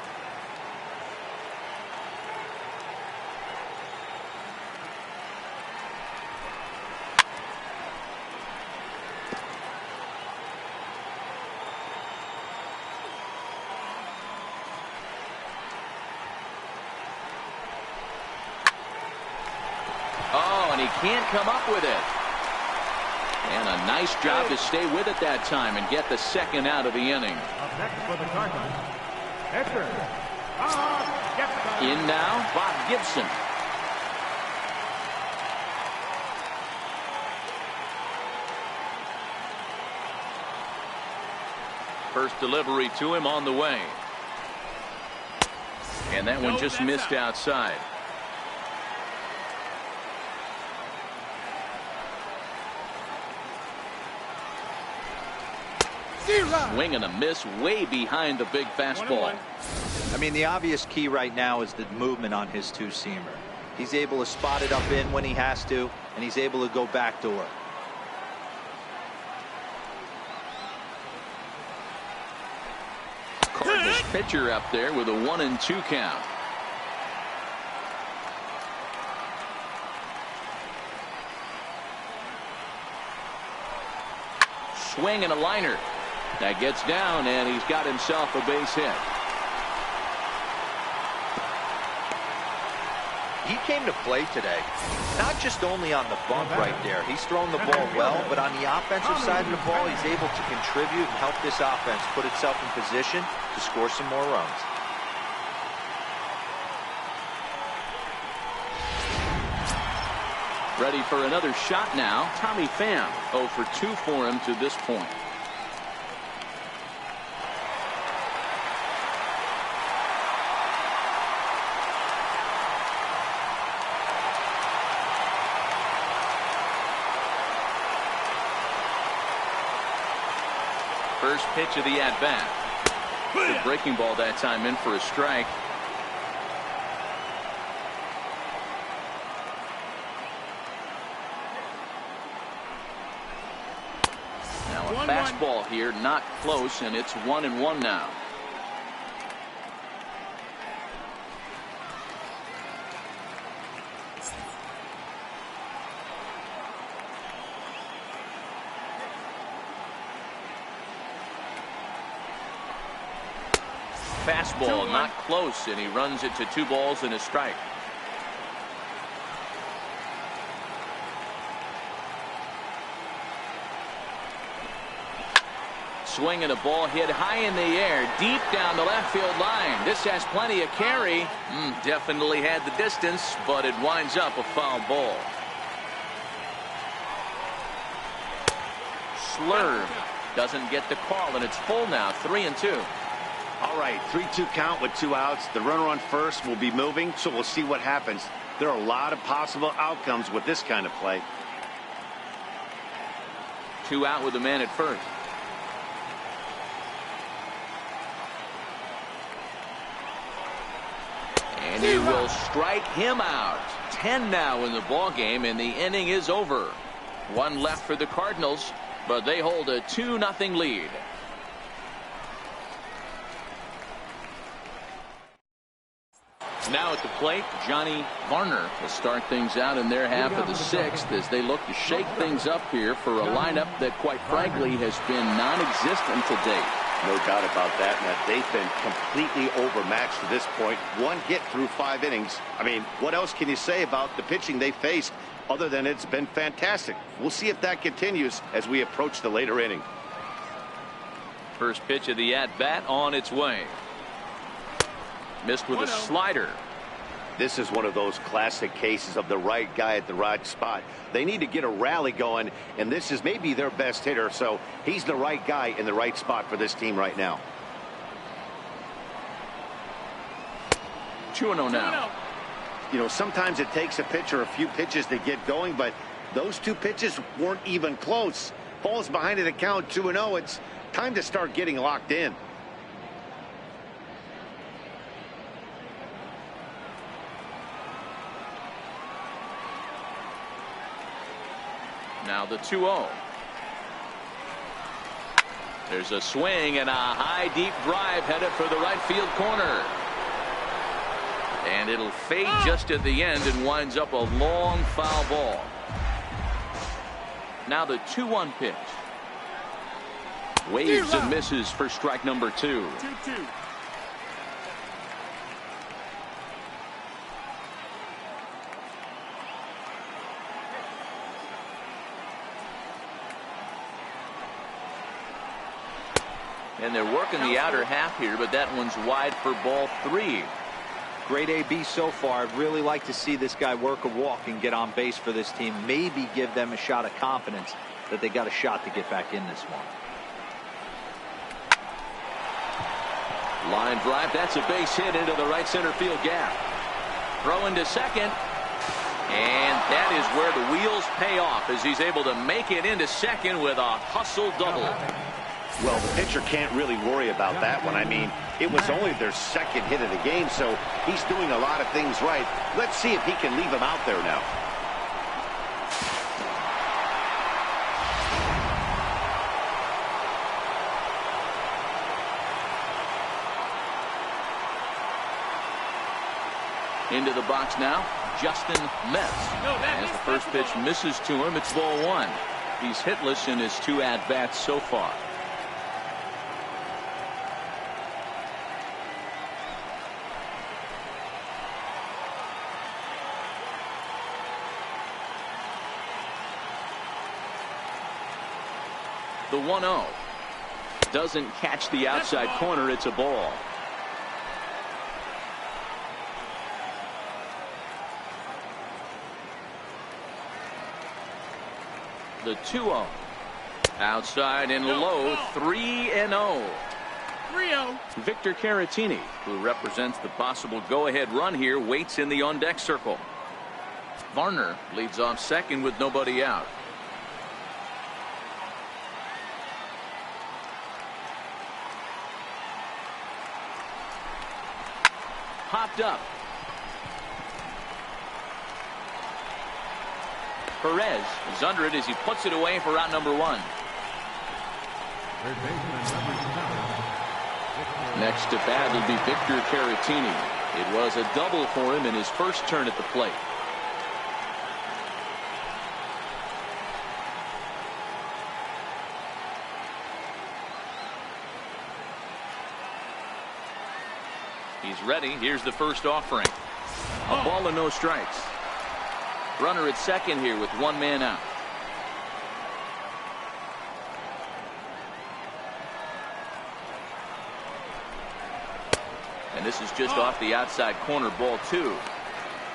Oh, and he can't come up with it. And a nice job to stay with it that time and get the second out of the inning. Up next for the Cardinals, pitcher, In now, Bob Gibson. First delivery to him on the way. And that one just missed outside. Swing and a miss way behind the big fastball. I mean, the obvious key right now is the movement on his two-seamer. He's able to spot it up in when he has to, and he's able to go backdoor. Cardinals pitcher up there with a 1-2 count. Swing and a liner. That gets down, and he's got himself a base hit. He came to play today, not just only on the bump right there. He's thrown the ball well, but on the offensive side of the ball, he's able to contribute and help this offense put itself in position to score some more runs. Ready for another shot now. Tommy Pham 0 for 2 for him to this point. First pitch of the at-bat. The breaking ball that time in for a strike. Now a fastball here, not close, and it's 1-1 now. Fastball not close, and he runs it to 2 balls and a strike. Swing and a ball hit high in the air, deep down the left field line. This has plenty of carry. Definitely had the distance, but it winds up a foul ball. Slurve doesn't get the call, and it's full now, 3-2. All right, 3-2 count with 2 outs. The runner on first will be moving, so we'll see what happens. There are a lot of possible outcomes with this kind of play. 2 out with the man at first. And he will strike him out. 10 now in the ball game, and the inning is over. 1 left for the Cardinals. but they hold a 2-0 lead. Now at the plate, Johnny Varner will start things out in their half of the sixth as they look to shake things up here for a lineup that, quite frankly, has been non-existent to date. No doubt about that, Matt. They've been completely overmatched to this point. One hit through 5 innings. I mean, what else can you say about the pitching they faced other than it's been fantastic? We'll see if that continues as we approach the later inning. First pitch of the at-bat on its way. Missed with a slider. This is one of those classic cases of the right guy at the right spot. They need to get a rally going, and this is maybe their best hitter, so he's the right guy in the right spot for this team right now. 2-0 now. You know, sometimes it takes a pitcher a few pitches to get going, but those 2 pitches weren't even close. Falls behind at a count 2-0. It's time to start getting locked in. Now the 2-0. There's a swing and a high deep drive headed for the right field corner. And it'll fade just at the end and winds up a long foul ball. Now the 2-1 pitch. Waves and misses for strike number 2. 2-2. And they're working the outer half here, but that one's wide for ball 3. Great AB so far. I'd really like to see this guy work a walk and get on base for this team. Maybe give them a shot of confidence that they got a shot to get back in this one. Line drive. That's a base hit into the right center field gap. Throw into second. And that is where the wheels pay off as he's able to make it into second with a hustle double. Well, the pitcher can't really worry about that one. I mean, it was only their second hit of the game, so he's doing a lot of things right. Let's see if he can leave him out there now. Into the box now, Justin Metz. As the first pitch misses to him, it's ball 1. He's hitless in his 2 at-bats so far. The 1-0 doesn't catch the outside corner. It's a ball. The 2-0 outside and low. 3-0. Victor Caratini, who represents the possible go-ahead run here, waits in the on-deck circle. Varner leads off second with nobody out. Popped up. Perez is under it as he puts it away for out number 1. Next to bat will be Victor Caratini. It was a double for him in his first turn at the plate. He's ready. Here's the first offering. A ball and no strikes. Runner at second here with 1 man out. And this is just off the outside corner, ball 2.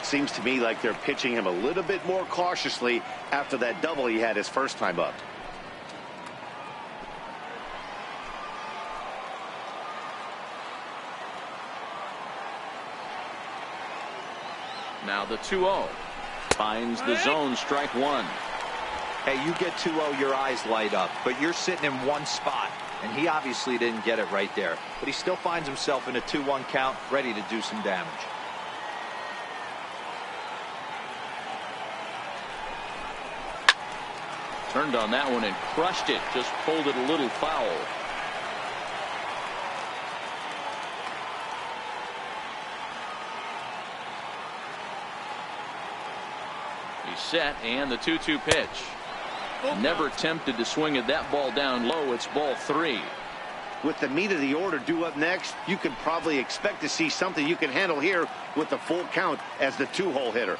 Seems to me like they're pitching him a little bit more cautiously after that double he had his first time up. Now the 2-0 finds the zone, strike 1. Hey, you get 2-0, your eyes light up, but you're sitting in one spot, and he obviously didn't get it right there. But he still finds himself in a 2-1 count, ready to do some damage. Turned on that one and crushed it. Just pulled it a little foul. He's set, and the 2-2 pitch. Never tempted to swing at that ball down low. It's ball 3. With the meat of the order due up next, you could probably expect to see something you can handle here with the full count as the 2-hole hitter.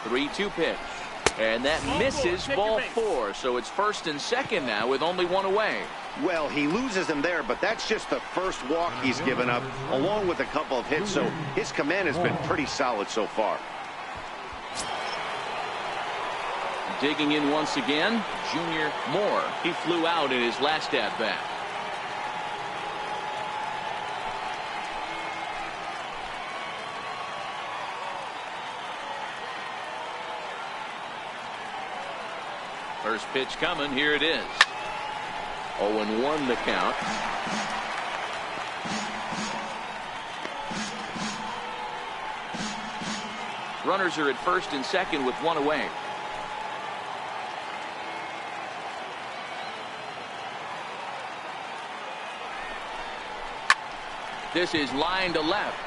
3-2 pitch. And that misses ball 4. So it's first and second now with only one away. Well, he loses him there, but that's just the first walk he's given up, along with a couple of hits. So his command has been pretty solid so far. Digging in once again, Junior Moore. He flew out in his last at-bat. First pitch coming. Here it is. 0-1 the count. Runners are at first and second with one away. This is line to left.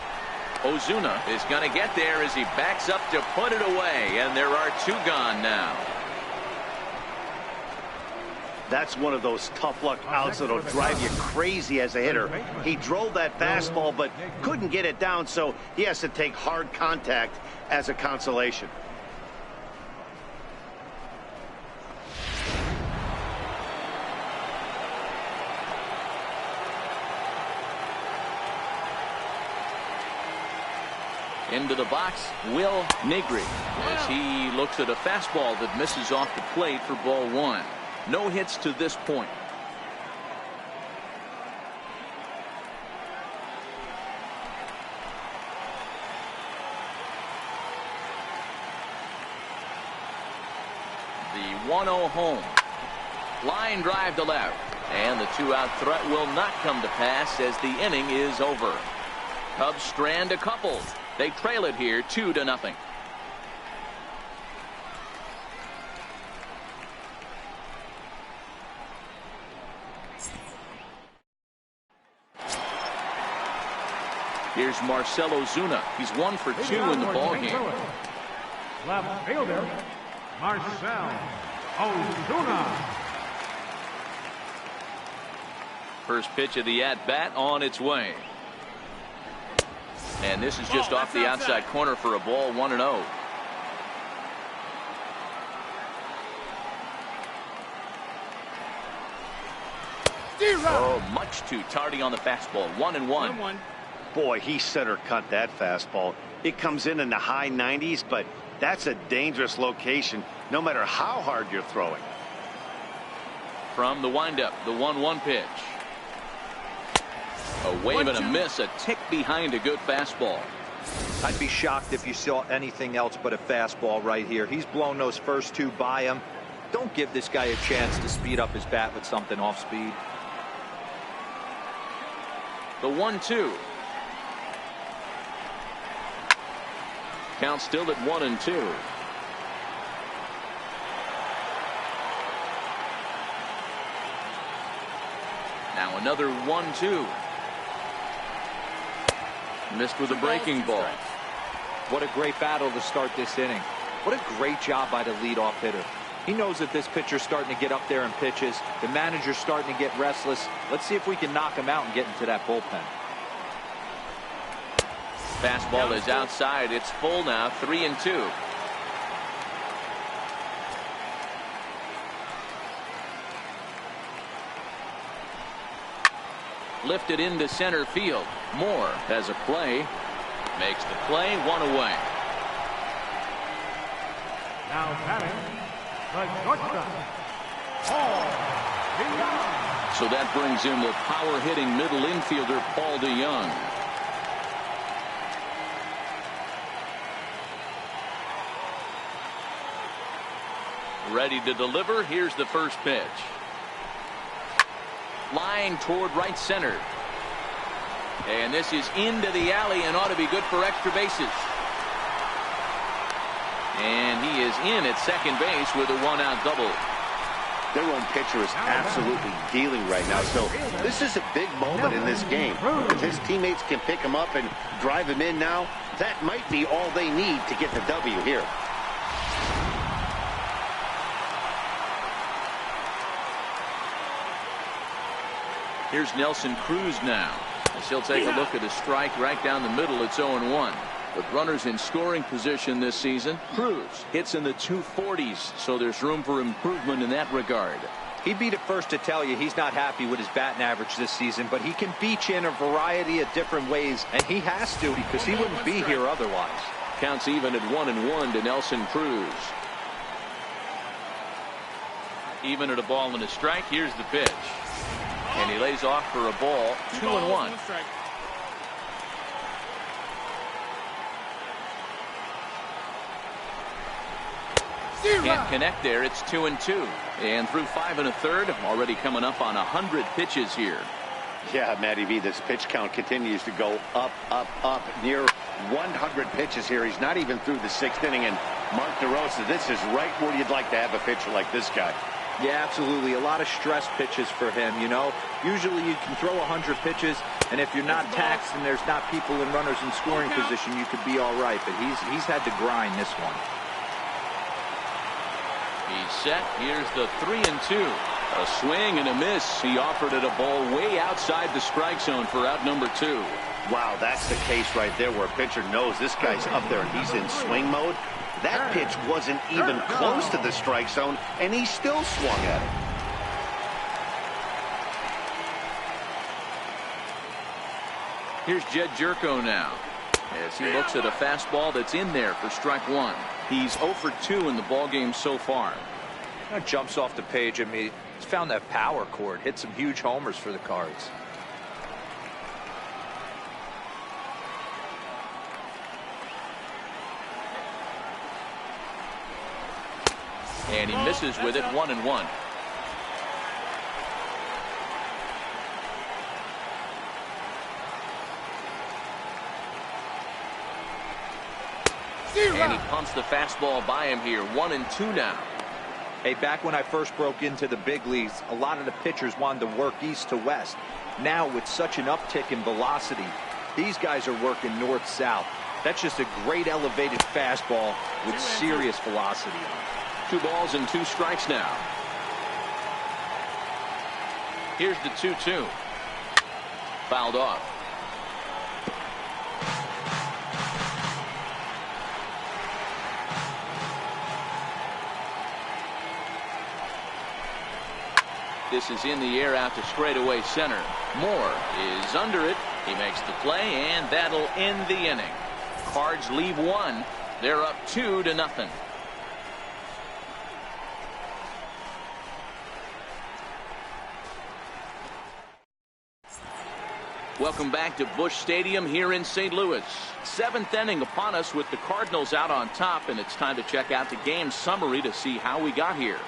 Ozuna is going to get there as he backs up to put it away, and there are 2 gone now. That's one of those tough luck outs that'll drive you crazy as a hitter. He drove that fastball but couldn't get it down, so he has to take hard contact as a consolation. Into the box, Will Negri, as he looks at a fastball that misses off the plate for ball 1. No hits to this point. The 1-0 home. Line drive to left. And the 2-out threat will not come to pass as the inning is over. Cubs strand a couple. They trail it here 2-0. Here's Marcell Ozuna. He's 1 for 2 in the ballgame. Left fielder, Marcell Ozuna. First pitch of the at-bat on its way. And this is just off the outside corner for a ball, 1-0. Oh, much too tardy on the fastball. 1-1. Boy, he center cut that fastball. It comes in the high 90s, but that's a dangerous location no matter how hard you're throwing. From the windup, the 1-1 pitch. A wave and a miss, a tick behind a good fastball. I'd be shocked if you saw anything else but a fastball right here. He's blown those first 2 by him. Don't give this guy a chance to speed up his bat with something off speed. The 1-2. Count still at 1-2. Now another 1-2. Missed with a breaking ball. What a great battle to start this inning. What a great job by the leadoff hitter. He knows that this pitcher's starting to get up there in pitches. The manager's starting to get restless. Let's see if we can knock him out and get into that bullpen. Fastball is outside. It's full now. 3-2. Lifted into center field. Moore has a play. Makes the play. 1 away. Now batting, the shortstop, Paul DeYoung. So that brings in the power-hitting middle infielder, Paul DeYoung. Ready to deliver. Here's the first pitch. Line toward right center. And this is into the alley and ought to be good for extra bases. And he is in at second base with a one-out double. Their own pitcher is absolutely dealing right now. So this is a big moment in this game. If his teammates can pick him up and drive him in now, that might be all they need to get the W here. Here's Nelson Cruz now, as he'll take a look at a strike right down the middle. It's 0-1. With runners in scoring position this season, Cruz hits in the 240s, so there's room for improvement in that regard. He'd be the first to tell you he's not happy with his batting average this season, but he can beat you in a variety of different ways, and he has to because he wouldn't be here otherwise. Counts even at 1-1 to Nelson Cruz. Even at a ball and a strike. Here's the pitch. And he lays off for a ball. 2-1. Can't connect there. It's 2-2. And through 5 1/3, already coming up on 100 pitches here. Yeah, Matty V, this pitch count continues to go up, up, up. Near 100 pitches here. He's not even through the 6th inning. And Mark DeRosa, this is right where you'd like to have a pitcher like this guy. Yeah, absolutely. A lot of stress pitches for him, you know. Usually you can throw 100 pitches, and if you're not taxed and there's not people and runners in scoring position, you could be all right. But he's had to grind this one. He's set. Here's the 3-2. A swing and a miss. He offered it a ball way outside the strike zone for out number 2. Wow, that's the case right there where a pitcher knows this guy's up there and he's in swing mode. That pitch wasn't even close to the strike zone, and he still swung at it. Here's Jed Jerko now, as he looks at a fastball that's in there for strike 1. He's 0 for 2 in the ballgame so far. That jumps off the page. I mean, he's found that power chord. Hit some huge homers for the Cards. And he misses with it. 1-1. And he pumps the fastball by him here. 1-2 now. Hey, back when I first broke into the big leagues, a lot of the pitchers wanted to work east to west. Now, with such an uptick in velocity, these guys are working north-south. That's just a great elevated fastball with serious velocity on it. 2 balls and 2 strikes now. Here's the 2-2. Fouled off. This is in the air out to straightaway center. Moore is under it. He makes the play, and that'll end the inning. Cards leave 1. They're up 2-0. Welcome back to Busch Stadium here in St. Louis. 7th inning upon us with the Cardinals out on top, and it's time to check out the game summary to see how we got here.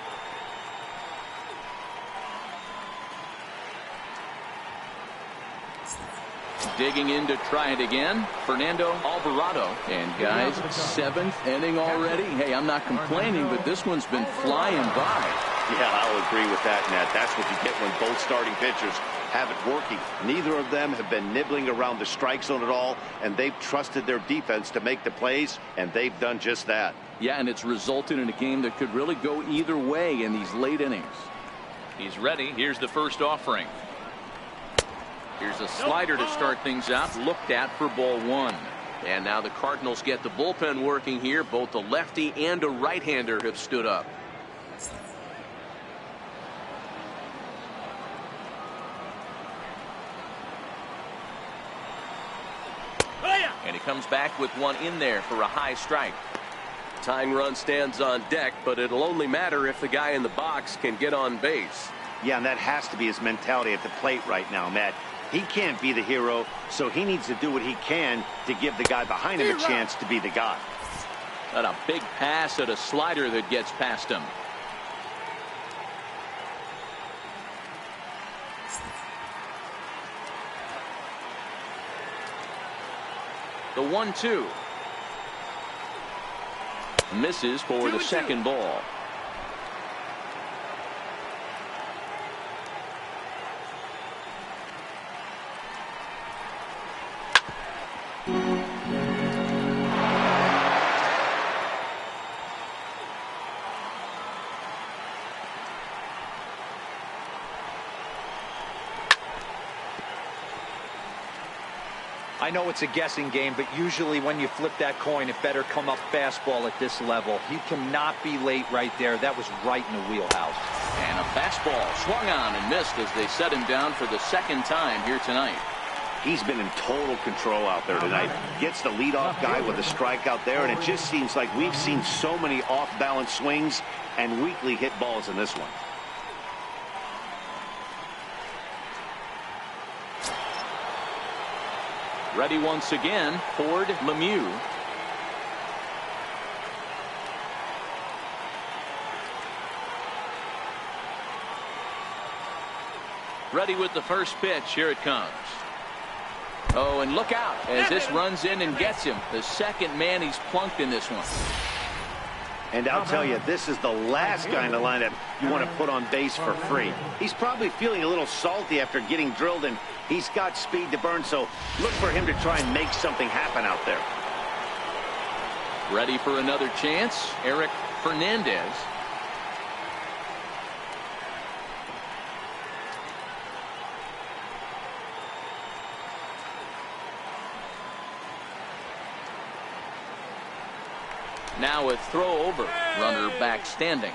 Digging in to try it again, Fernando Alvarado. And guys, 7th inning already. Hey, I'm not complaining, but this one's been flying by. Yeah, I'll agree with that, Matt. That's what you get when both starting pitchers have it working. Neither of them have been nibbling around the strike zone at all, and they've trusted their defense to make the plays, and they've done just that. Yeah, and it's resulted in a game that could really go either way in these late innings. He's ready. Here's the first offering. Here's a slider to start things out, looked at for ball 1. And now the Cardinals get the bullpen working here. Both a lefty and a right-hander have stood up. And he comes back with one in there for a high strike. Tying run stands on deck, but it'll only matter if the guy in the box can get on base. Yeah, and that has to be his mentality at the plate right now, Matt. He can't be the hero, so he needs to do what he can to give the guy behind him a chance to be the guy. And a big pass at a slider that gets past him. The 1-2. Misses for the second ball. I know it's a guessing game, but usually when you flip that coin, it better come up fastball at this level. He cannot be late right there. That was right in the wheelhouse. And a fastball swung on and missed as they set him down for the second time here tonight. He's been in total control out there tonight. Gets the leadoff guy with a strikeout there, and it just seems like we've seen so many off-balance swings and weakly hit balls in this one. Ready once again, Ford Lemieux. Ready with the first pitch. Here it comes. Oh, and look out as this runs in and gets him. The second man he's plunked in this one. And I'll tell you, this is the last guy in the lineup you want to put on base for free. He's probably feeling a little salty after getting drilled, and he's got speed to burn, so look for him to try and make something happen out there. Ready for another chance, Eric Fernandez. Now a throw over. Runner back standing.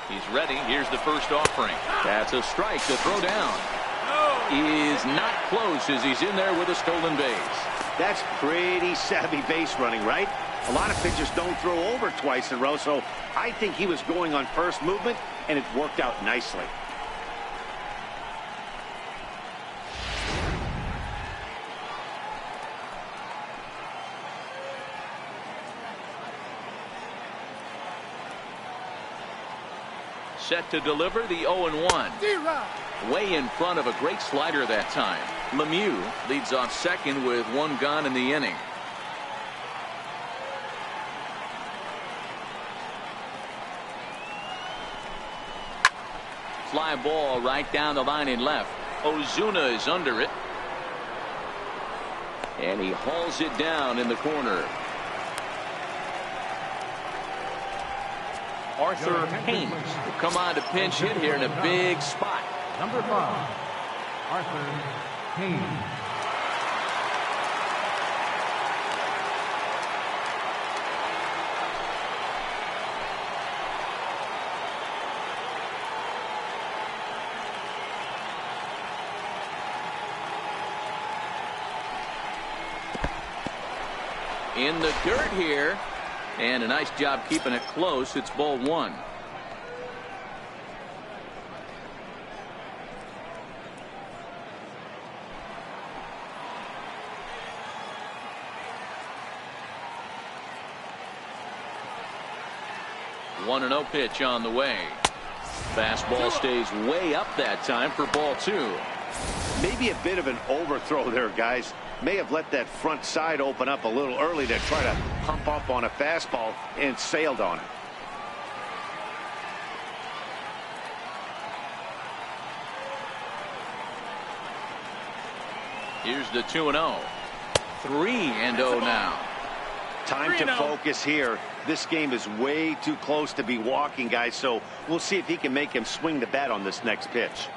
He's ready. Here's the first offering. That's a strike to throw down. Is not close as he's in there with a stolen base. That's pretty savvy base running, right? A lot of pitchers don't throw over twice in a row, so I think he was going on first movement, and it worked out nicely. Set to deliver the 0-1. Way in front of a great slider that time. Lemieux leads off second with one gone in the inning. Fly ball right down the line in left. Ozuna is under it. And he hauls it down in the corner. Arthur Haynes will come on to pinch hit here in a big spot. Number 5, Arthur Haynes. In the dirt here. And a nice job keeping it close. It's ball 1. One and 0 pitch on the way. Fastball stays way up that time for ball 2. Maybe a bit of an overthrow there, guys. May have let that front side open up a little early to try to pump up on a fastball and sailed on it. Here's the 2-0. 3-0 now. Time to focus here. This game is way too close to be walking, guys, so we'll see if he can make him swing the bat on this next pitch.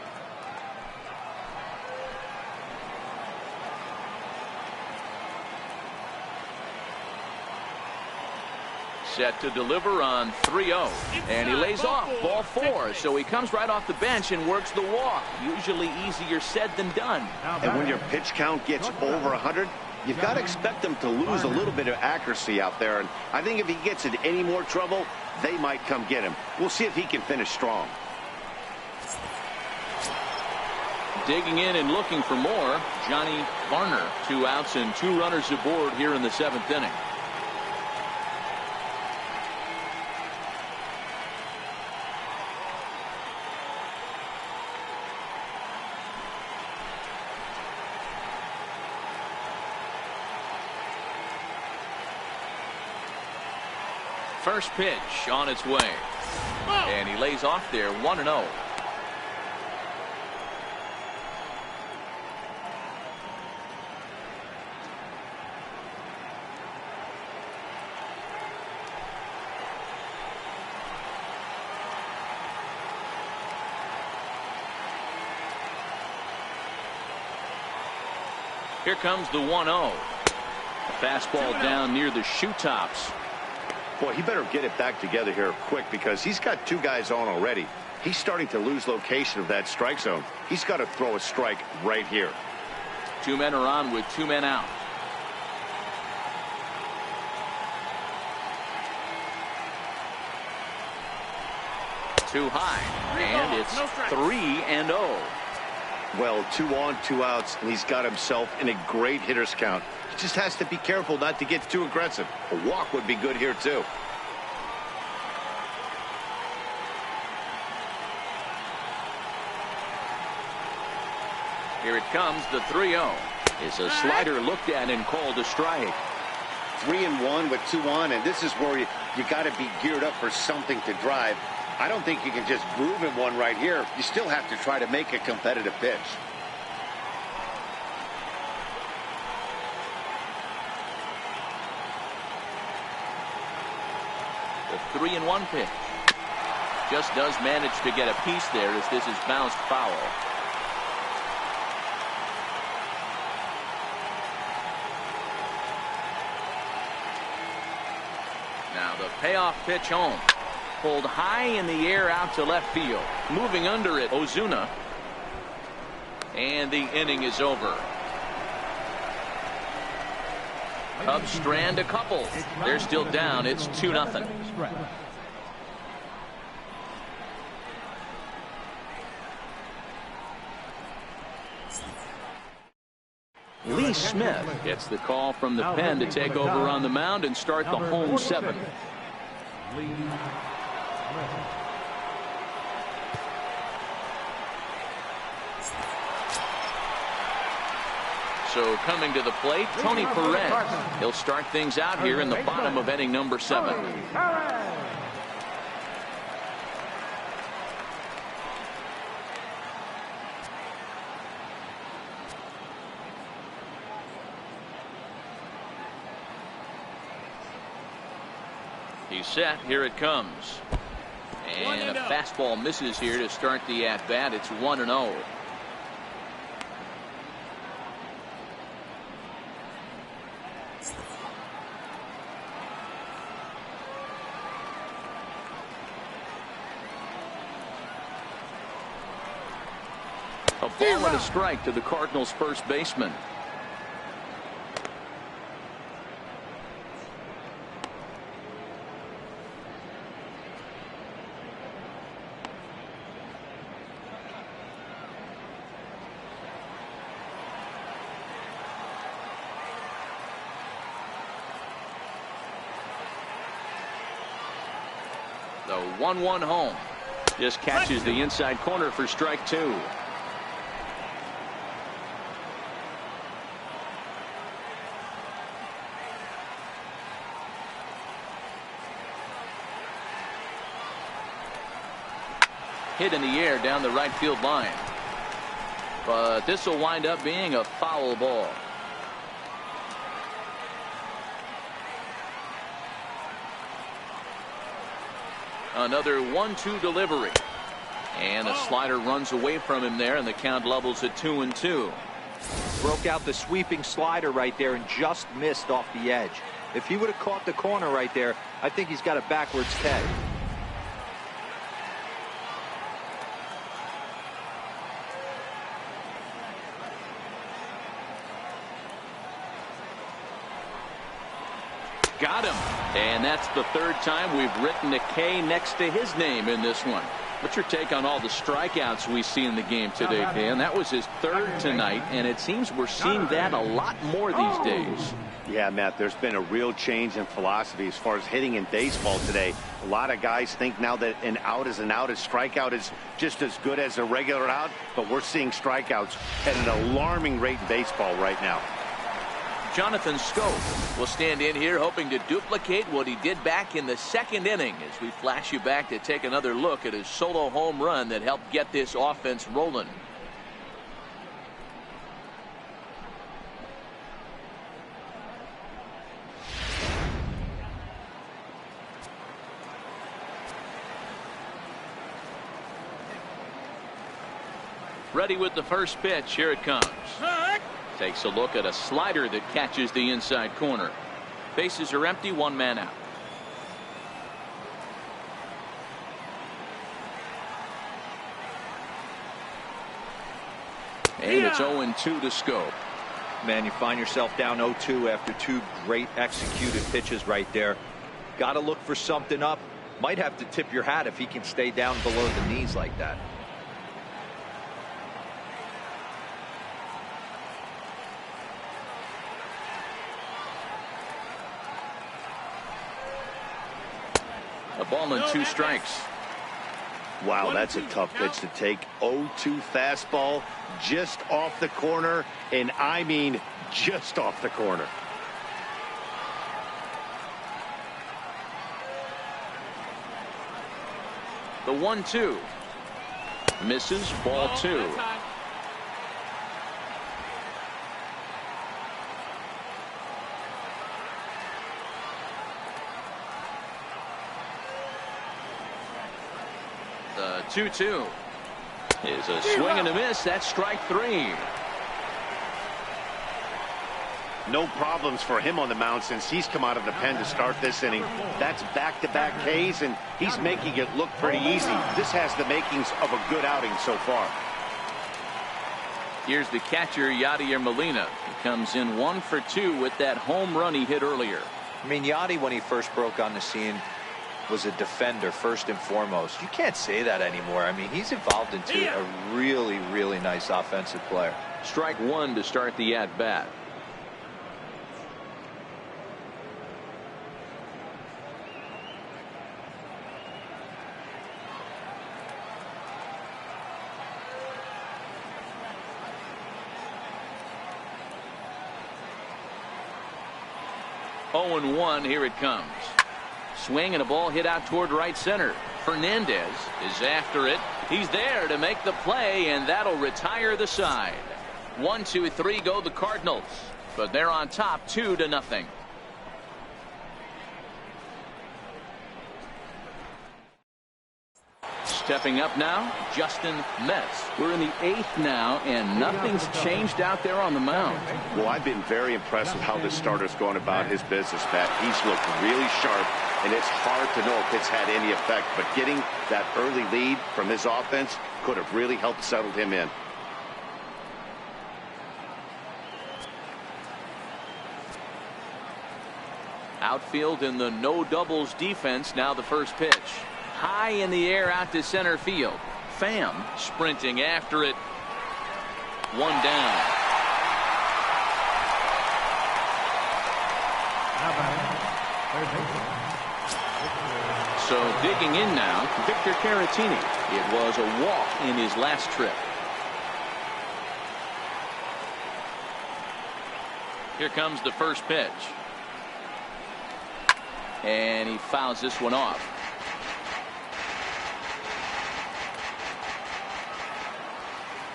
Set to deliver on 3-0. And he lays off ball 4. So he comes right off the bench and works the walk. Usually easier said than done. And when your pitch count gets over 100, you've got to expect them to lose a little bit of accuracy out there. And I think if he gets in any more trouble, they might come get him. We'll see if he can finish strong. Digging in and looking for more, Johnny Varner. 2 outs and 2 runners aboard here in the 7th inning. First pitch on its way. And he lays off there 1-0. Here comes the 1-0. Fastball down near the shoe tops. Boy, he better get it back together here quick because he's got two guys on already. He's starting to lose location of that strike zone. He's got to throw a strike right here. Two men are on with two men out. Too high, and it's 3-0. Well, 2 on, 2 outs, and he's got himself in a great hitter's count. He just has to be careful not to get too aggressive. A walk would be good here, too. Here it comes, the 3-0. It's a slider looked at and called a strike. 3-1 with 2 on, and this is where you got to be geared up for something to drive. I don't think you can just groove in one right here. You still have to try to make a competitive pitch. The 3-1 pitch. Just does manage to get a piece there as this is bounced foul. Now the payoff pitch home. Pulled high in the air out to left field. Moving under it, Ozuna. And the inning is over. Cubs strand a couple. They're still down. It's 2-0. Lee Smith gets the call from the pen to take over on the mound and start the home 7th. So coming to the plate, Tony Perez. He'll start things out here in the bottom of inning number 7. He's set. Here it comes. And a fastball misses here to start the at-bat. It's 1-0. A ball and a strike to the Cardinals' first baseman. The 1-1 home. Just catches the inside corner for strike 2. Hit in the air down the right field line. But this will wind up being a foul ball. Another 1-2 delivery. And a slider runs away from him there, and the count levels at 2-2. Broke out the sweeping slider right there and just missed off the edge. If he would have caught the corner right there, I think he's got a backwards tag. Got him. And that's the third time we've written a K next to his name in this one. What's your take on all the strikeouts we see in the game today, Dan? That was his third tonight, and it seems we're seeing that a lot more these days. Yeah, Matt, there's been a real change in philosophy as far as hitting in baseball today. A lot of guys think now that an out is an out, a strikeout is just as good as a regular out, but we're seeing strikeouts at an alarming rate in baseball right now. Jonathan Scope will stand in here hoping to duplicate what he did back in the second inning as we flash you back to take another look at his solo home run that helped get this offense rolling. Ready with the first pitch. Here it comes. Takes a look at a slider that catches the inside corner. Bases are empty, one man out. And it's 0-2 to Scope. Man, you find yourself down 0-2 after two great executed pitches right there. Got to look for something up. Might have to tip your hat if he can stay down below the knees like that. A ball and 2 strikes. Wow, that's a tough pitch to take. 0-2 fastball just off the corner, and I mean just off the corner. The 1-2 misses, ball 2. The 2-2 is a swing and a miss. That's strike 3. No problems for him on the mound since he's come out of the pen to start this inning. That's back-to-back Ks, and he's making it look pretty easy. This has the makings of a good outing so far. Here's the catcher, Yadier Molina. He comes in 1 for 2 with that home run he hit earlier. I mean, Yadi, when he first broke on the scene, was a defender first and foremost. You can't say that anymore. I mean, he's evolved into a really, really nice offensive player. Strike 1 to start the at-bat. Oh, 0-1, here it comes. Swing and a ball hit out toward right center. Fernandez is after it. He's there to make the play, and that'll retire the side. 1, 2, 3 go the Cardinals, but they're on top 2-0. Stepping up now, Justin Metz. We're in the 8th now, and nothing's changed out there on the mound. Well, I've been very impressed with how this starter's going about his business, Matt. He's looked really sharp, and it's hard to know if it's had any effect, but getting that early lead from his offense could have really helped settle him in. Outfield in the no doubles defense. Now the first pitch. High in the air out to center field. Pham sprinting after it. 1 down. So digging in now, Victor Caratini. It was a walk in his last trip. Here comes the first pitch. And he fouls this one off.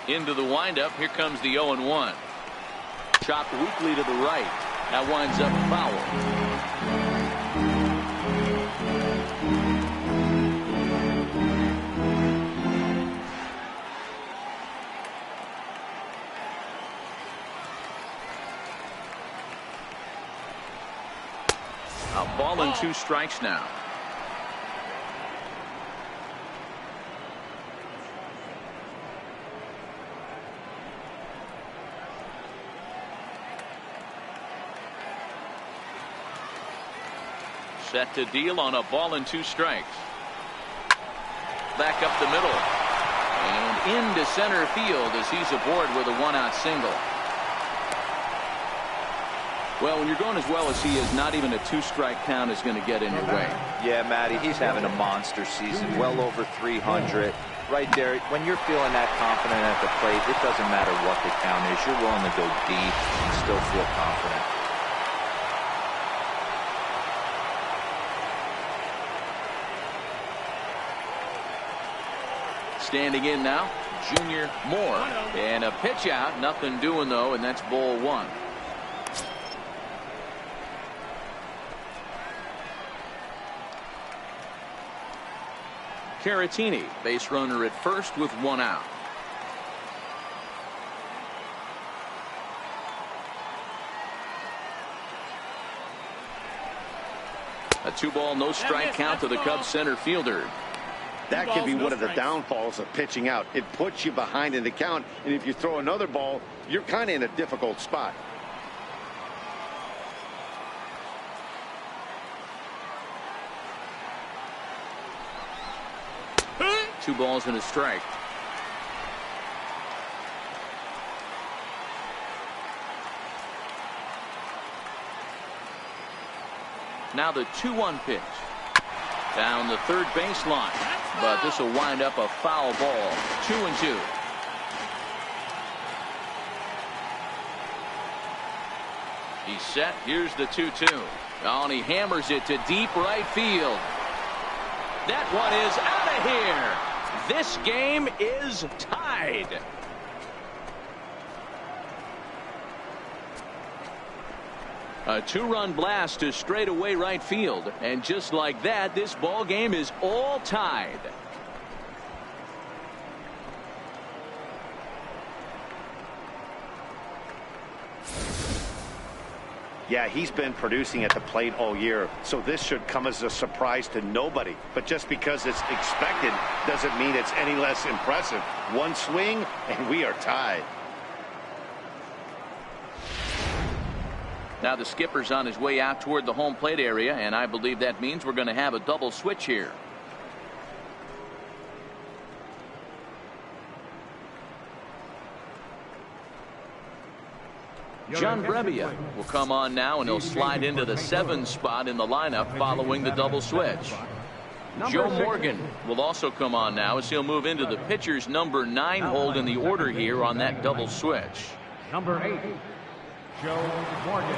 Into the windup. Here comes the 0-1. Chopped weakly to the right. That winds up foul. A ball and 2 strikes now. Set to deal on a ball and 2 strikes. Back up the middle. And into center field as he's aboard with a 1-out single. Well, when you're going as well as he is, not even a 2-strike count is going to get in your way. Yeah, Matty, he's having a monster season. Well over 300. Right there, when you're feeling that confident at the plate, it doesn't matter what the count is. You're willing to go deep and still feel confident. Standing in now, Junior Moore. And a pitch out. Nothing doing, though, and that's ball one. Caratini, base runner at first with one out. A 2-ball, no strike count to the Cubs center fielder. That can be one of the downfalls of pitching out. It puts you behind in the count, and if you throw another ball, you're kind of in a difficult spot. Two balls and a strike. Now the 2-1 pitch. Down the third baseline. But this will wind up a foul ball. 2-2. He's set. Here's the 2-2. Oh, and he hammers it to deep right field. That one is out of here. This game is tied. A 2-run blast to straightaway right field. And just like that, this ball game is all tied. Yeah, he's been producing at the plate all year, so this should come as a surprise to nobody. But just because it's expected doesn't mean it's any less impressive. One swing, and we are tied. Now the skipper's on his way out toward the home plate area, and I believe that means we're going to have a double switch here. John Brebbia will come on now, and he'll slide into the 7 spot in the lineup following the double switch. Joe Morgan will also come on now as he'll move into the pitcher's number 9 hold in the order here on that double switch. Number 8, Joe Morgan.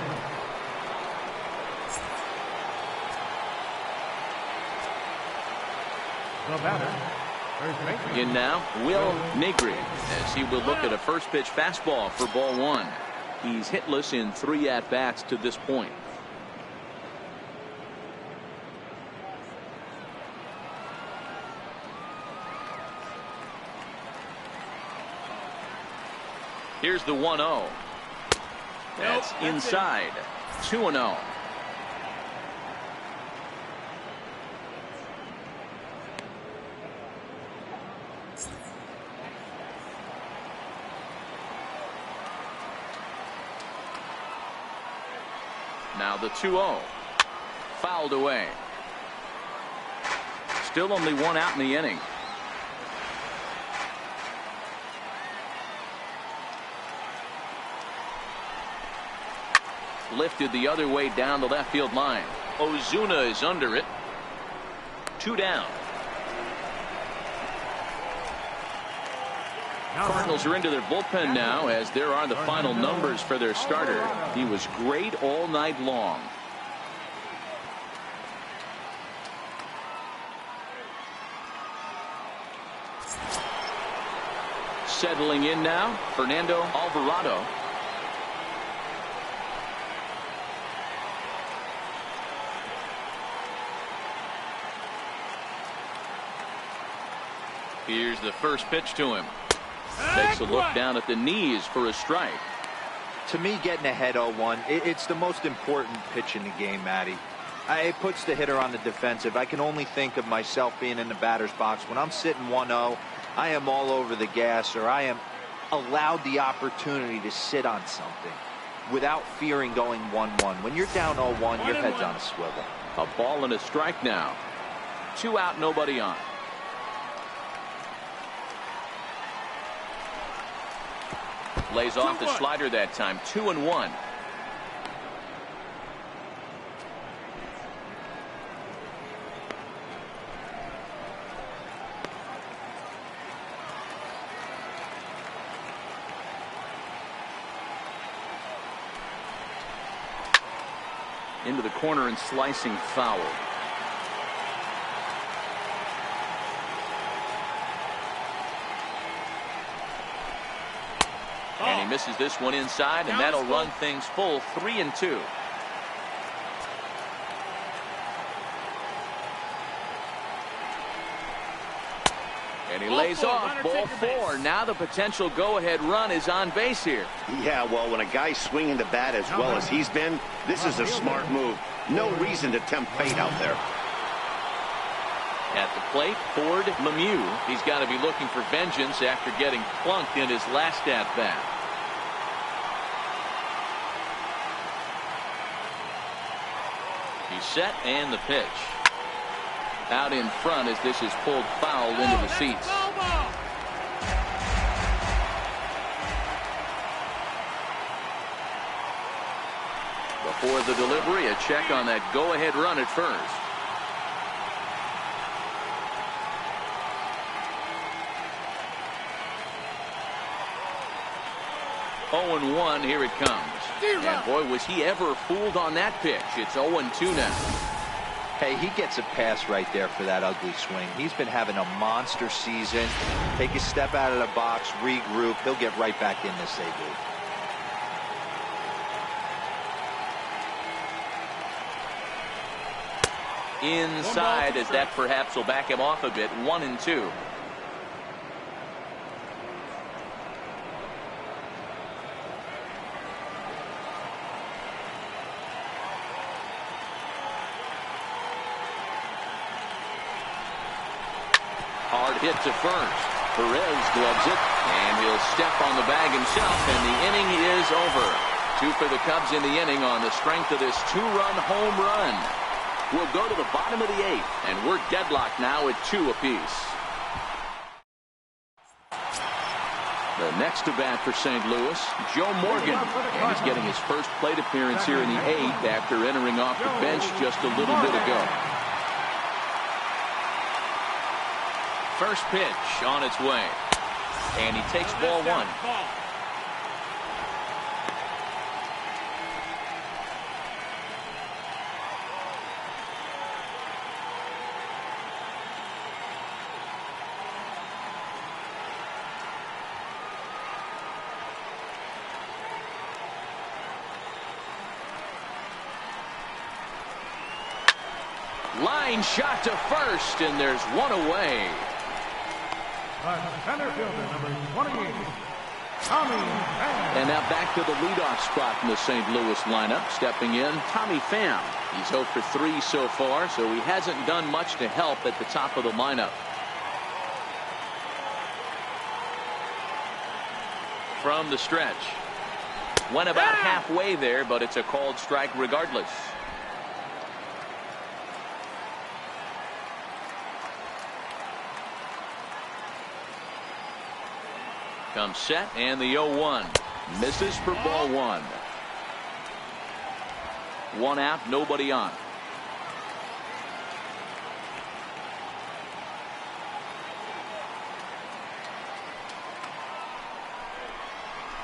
The batter, first baseman. In now, Will Negri, as he will look at a first pitch fastball for ball 1. He's hitless in 3 at-bats to this point. Here's the 1-0. That's inside. 2-0. Now the 2-0. Fouled away. Still only 1 out in the inning. Lifted the other way down the left field line. Ozuna is under it. 2 down. Cardinals are into their bullpen now, as there are the final numbers for their starter. He was great all night long. Settling in now, Fernando Alvarado. Here's the first pitch to him. Takes a look down at the knees for a strike. To me, getting ahead 0-1, it's the most important pitch in the game, Matty. It puts the hitter on the defensive. I can only think of myself being in the batter's box. When I'm sitting 1-0, I am all over the gas, or I am allowed the opportunity to sit on something without fearing going 1-1. When you're down 0-1, your head's on a swivel. A ball and a strike now. 2 out, nobody on. Lays off the slider that time. 2-1. Into the corner and slicing foul. And he misses this one inside, and that'll run things full 3-2. And he lays off, ball 4. Now the potential go-ahead run is on base here. Yeah, well, when a guy's swinging the bat as well as he's been, this is a smart move. No reason to tempt fate out there. At the plate, Ford Lemieux. He's got to be looking for vengeance after getting plunked in his last at-bat. He's set, and the pitch. Out in front as this is pulled foul into the seats. Before the delivery, a check on that go-ahead run at first. Oh, 0-1, here it comes. And boy, was he ever fooled on that pitch. It's 0-2 now. Hey, he gets a pass right there for that ugly swing. He's been having a monster season. Take a step out of the box, regroup. He'll get right back in this debut. Inside, as that perhaps will back him off a bit. 1-2. Hard hit to first. Perez gloves it, and he'll step on the bag himself, and the inning is over. 2 for the Cubs in the inning on the strength of this 2-run home run. We'll go to the bottom of the 8th, and we're deadlocked now at 2 apiece. The next to bat for St. Louis, Joe Morgan. And he's getting his first plate appearance here in the 8th after entering off the bench just a little bit ago. First pitch on its way. And he takes ball 1. Line shot to first, and there's one away. Center fielder, number 28, Tommy Pham. And now back to the leadoff spot in the St. Louis lineup. Stepping in, Tommy Pham. He's 0 for 3 so far, so he hasn't done much to help at the top of the lineup. From the stretch. Went about halfway there, but it's a called strike regardless. Comes set, and the 0-1 misses for ball 1. 1 out, nobody on.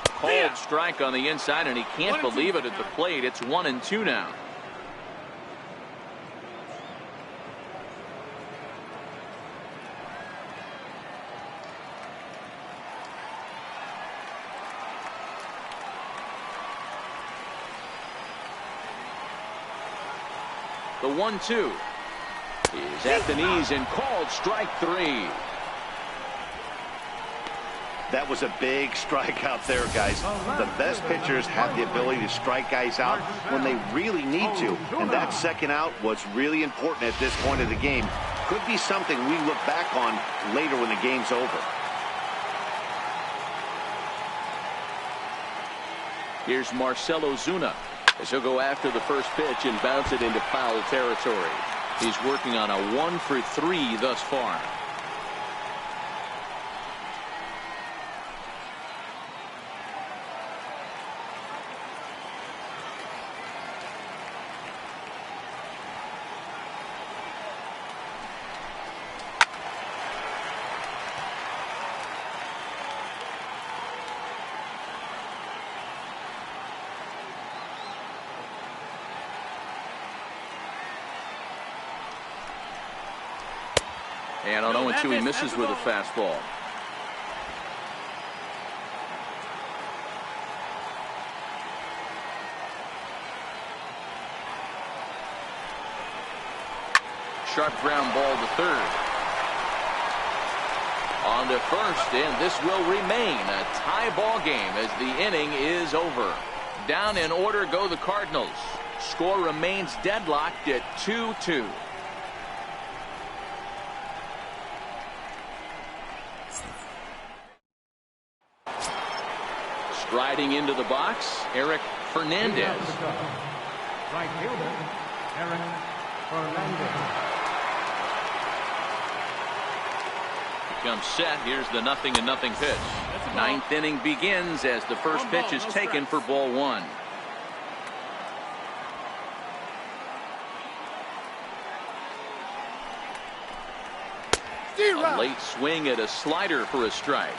Cold strike on the inside, and he can't believe it at the plate. It's 1-2 now. The 1-2 is at the knees and called strike 3. That was a big strikeout there, guys. The best pitchers have the ability to strike guys out when they really need to. And that second out was really important at this point of the game. Could be something we look back on later when the game's over. Here's Marcell Ozuna as he'll go after the first pitch and bounce it into foul territory. He's working on a 1 for 3 thus far. And on 0-2, he misses with a fastball. sharp ground ball to third. On to first, and this will remain a tie ball game as the inning is over. Down in order go the Cardinals. Score remains deadlocked at 2-2. Striding into the box, Eric Fernandez. Right fielder, Eric Fernandez. Comes set. Here's the 0-0 pitch. Ninth inning begins as the first pitch is taken for ball one. A late swing at a slider for a strike.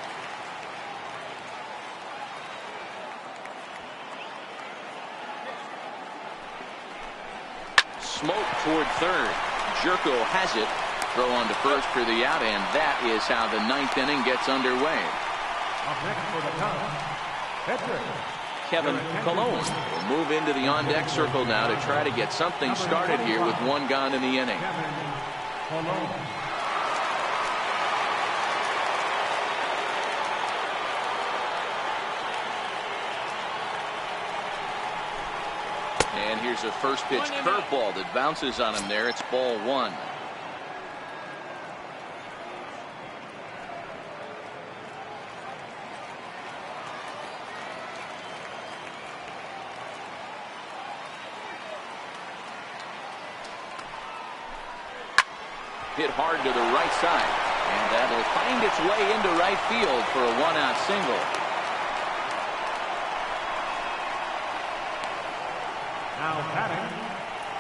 Smoke toward third. Jerko has it. Throw on to first for the out, and that is how the ninth inning gets underway. Up next for the Cubs, pitcher Kevin Cologne will move into the on-deck circle now to try to get something started here with one gone in the inning. Kevin Cologne. And here's a first pitch curveball that bounces on him there. It's ball one. Hit hard to the right side, and that'll find its way into right field for a one-out single. Now batting,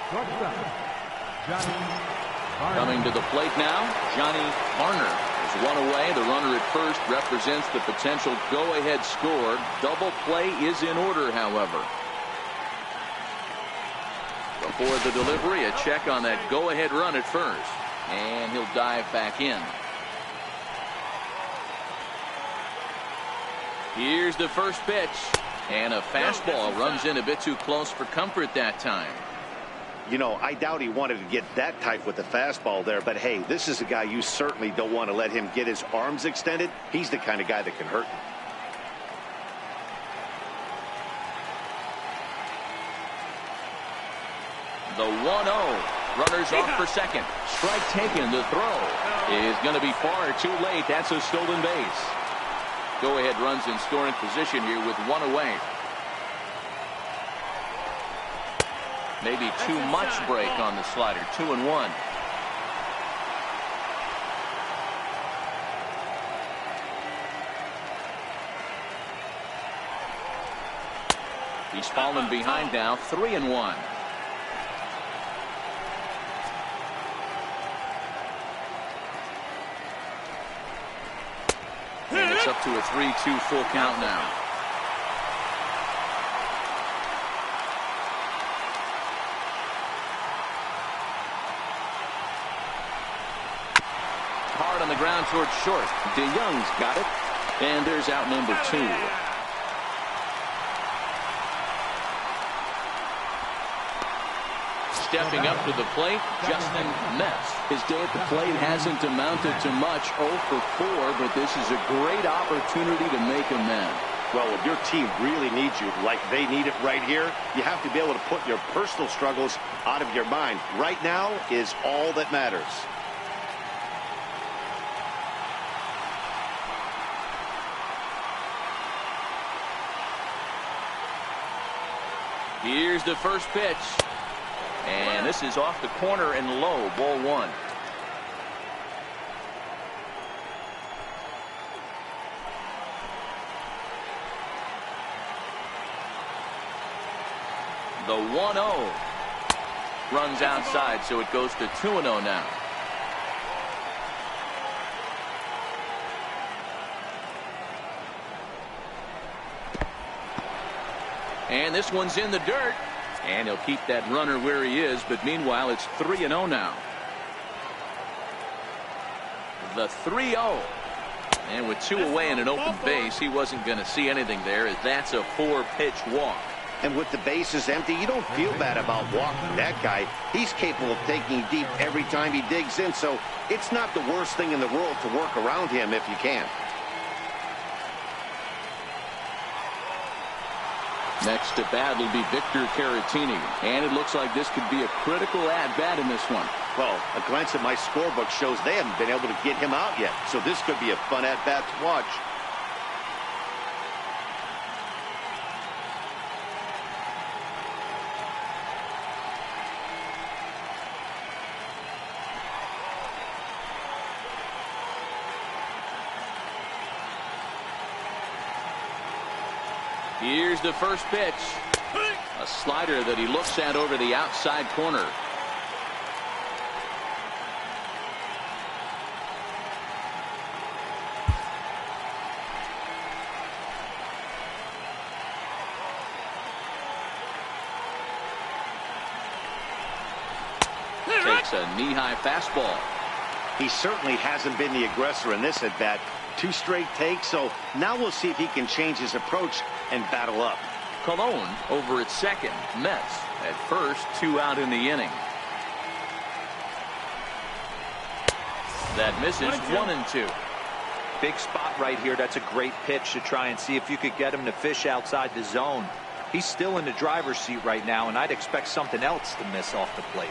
shortstop, Johnny Varner. Coming to the plate now, Johnny Varner is one away. The runner at first represents the potential go-ahead score. Double play is in order, however. Before the delivery, a check on that go-ahead run at first. And he'll dive back in. Here's the first pitch. And a fastball runs in a bit too close for comfort that time. You know, I doubt he wanted to get that tight with the fastball there. But, hey, this is a guy you certainly don't want to let him get his arms extended. He's the kind of guy that can hurt him. The 1-0. Runners off for second. Strike taken. The throw is going to be far too late. That's a stolen base. Go-ahead runs in scoring position here with one away. Maybe too much break on the slider. 2-1. He's fallen behind now. 3-1. And it's up to a 3-2 full count now. Hard on the ground towards short. DeYoung's got it. And there's out number 2. Stepping up to the plate, Justin Metz. His day at the plate hasn't amounted to much. 0 for 4, but this is a great opportunity to make amends. Well, if your team really needs you like they need it right here, you have to be able to put your personal struggles out of your mind. Right now is all that matters. Here's the first pitch. And this is off the corner and low. Ball 1. The 1-0 runs outside, so it goes to 2-0 now. And this one's in the dirt. And he'll keep that runner where he is, but meanwhile it's 3-0 now. The 3-0. And with 2 away and an open base, he wasn't going to see anything there, as that's a 4-pitch walk. And with the bases empty, you don't feel bad about walking that guy. He's capable of taking deep every time he digs in, so it's not the worst thing in the world to work around him if you can. Next to bat will be Victor Caratini, and it looks like this could be a critical at-bat in this one. Well, a glance at my scorebook shows they haven't been able to get him out yet, so this could be a fun at-bat to watch. Here's the first pitch. A slider that he looks at over the outside corner. Takes a knee-high fastball. He certainly hasn't been the aggressor in this at-bat. 2 straight takes, so now we'll see if he can change his approach and battle up. Cologne over at second. Mets at first, 2 out in the inning. That misses 1-2. Big spot right here. That's a great pitch to try and see if you could get him to fish outside the zone. He's still in the driver's seat right now, and I'd expect something else to miss off the plate.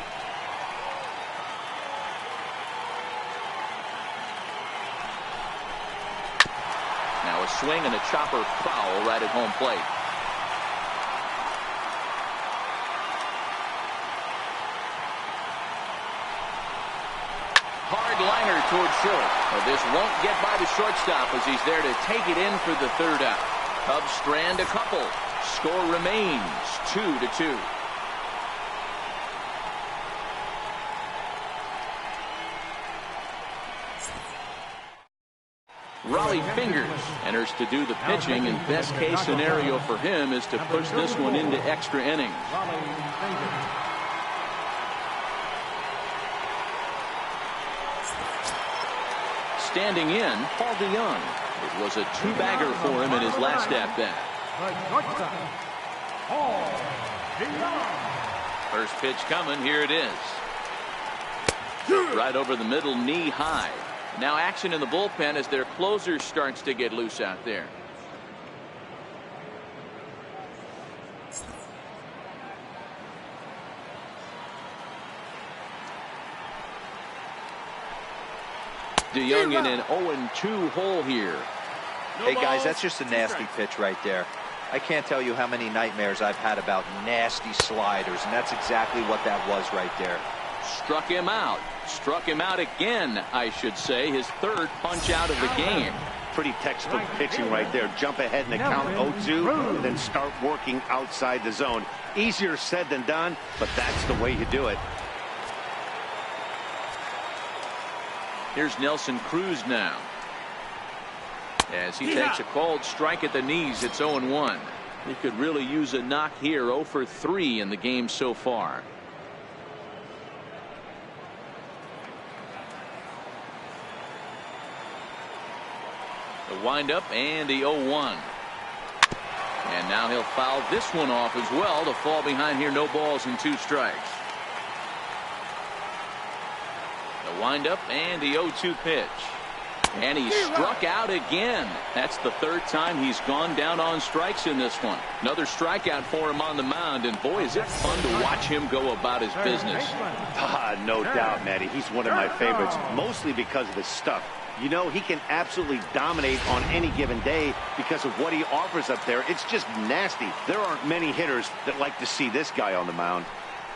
Now a swing and a chopper foul right at home plate. Hard liner towards short. Well, this won't get by the shortstop as he's there to take it in for the 3rd out. Cubs strand a couple. Score remains 2-2. Raleigh Fingers enters to do the pitching, and best case scenario for him is to push this one into extra innings. Standing in, Paul DeYoung. It was a 2-bagger for him in his last at-bat. First pitch coming. Here it is. Right over the middle, knee high. Now action in the bullpen as their closer starts to get loose out there. DeYoung in an 0-2 hole here. Hey guys, that's just a nasty pitch right there. I can't tell you how many nightmares I've had about nasty sliders, and that's exactly what that was right there. Struck him out. Struck him out again, I should say. His 3rd punch out of the game. Pretty textbook pitching right there. Jump ahead in the count 0-2, then start working outside the zone. Easier said than done, but that's the way you do it. Here's Nelson Cruz now. As he takes a called strike at the knees, it's 0-1. He could really use a knock here. 0 for 3 in the game so far. The windup and the 0-1. And now he'll foul this one off as well to fall behind here. No balls and 2 strikes. The windup and the 0-2 pitch. And he struck out again. That's the 3rd time he's gone down on strikes in this one. Another strikeout for him on the mound, and boy, is it fun to watch him go about his business. No doubt, Matty. He's one of my favorites, mostly because of his stuff. You know, he can absolutely dominate on any given day because of what he offers up there. It's just nasty. There aren't many hitters that like to see this guy on the mound.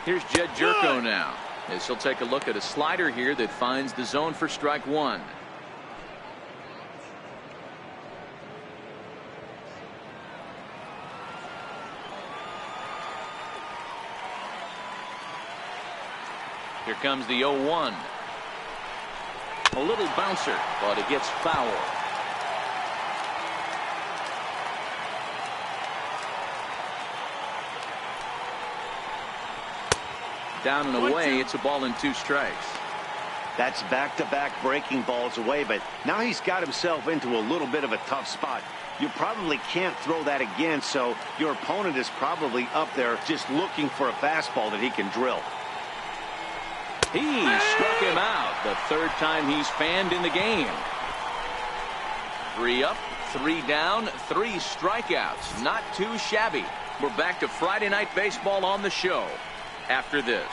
Here's Jed Jerko now, as he'll take a look at a slider here that finds the zone for strike 1. Here comes the 0-1. A little bouncer, but it gets foul. Down and away, it's a ball and 2 strikes. That's back-to-back breaking balls away, but now he's got himself into a little bit of a tough spot. You probably can't throw that again, so your opponent is probably up there just looking for a fastball that he can drill. He struck him out the third time he's fanned in the game. 3 up, 3 down, 3 strikeouts. Not too shabby. We're back to Friday Night Baseball on the show after this.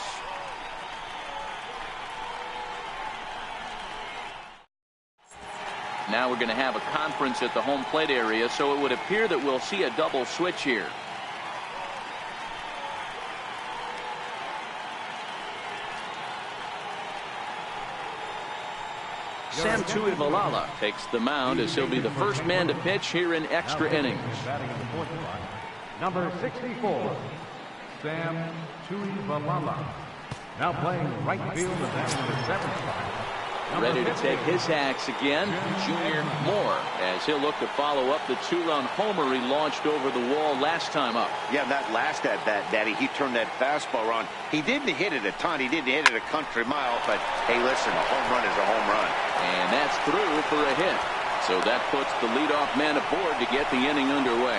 Now we're going to have a conference at the home plate area, so it would appear that we'll see a double switch here. Sam Tuivalala takes the mound as he'll be the first man to pitch here in extra innings. Number 64, Sam Tuivalala. Now playing right field in the 7th spot. Ready to take his hacks again, Junior Moore, as he'll look to follow up the 2-run homer he launched over the wall last time up. Yeah, that last at-bat, Daddy, he turned that fastball on. He didn't hit it a ton. He didn't hit it a country mile, but hey, listen, a home run is a home run. And that's through for a hit. So that puts the leadoff man aboard to get the inning underway.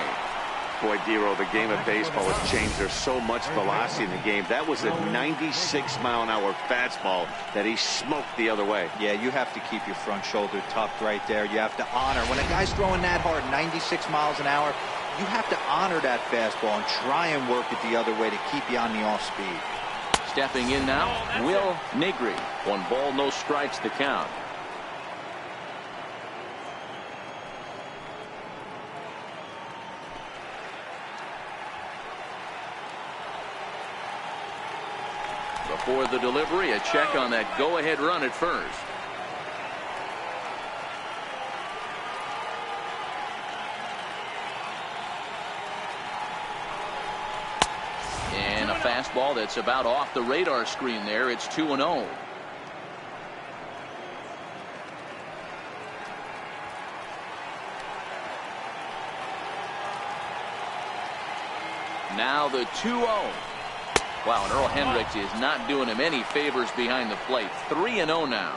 Boy, Dero, the game of baseball has changed. There's so much velocity in the game. That was a 96-mile-an-hour fastball that he smoked the other way. Yeah, you have to keep your front shoulder tucked right there. You have to honor. When a guy's throwing that hard, 96 miles an hour, you have to honor that fastball and try and work it the other way to keep you on the off-speed. Stepping in now, Will Negri. 1 ball, no strikes to count. Before the delivery, a check on that go-ahead run at first. And a fastball that's about off the radar screen there. It's 2-0. Now the 2-0. Wow, and Earl Hendricks is not doing him any favors behind the plate. 3-0 now.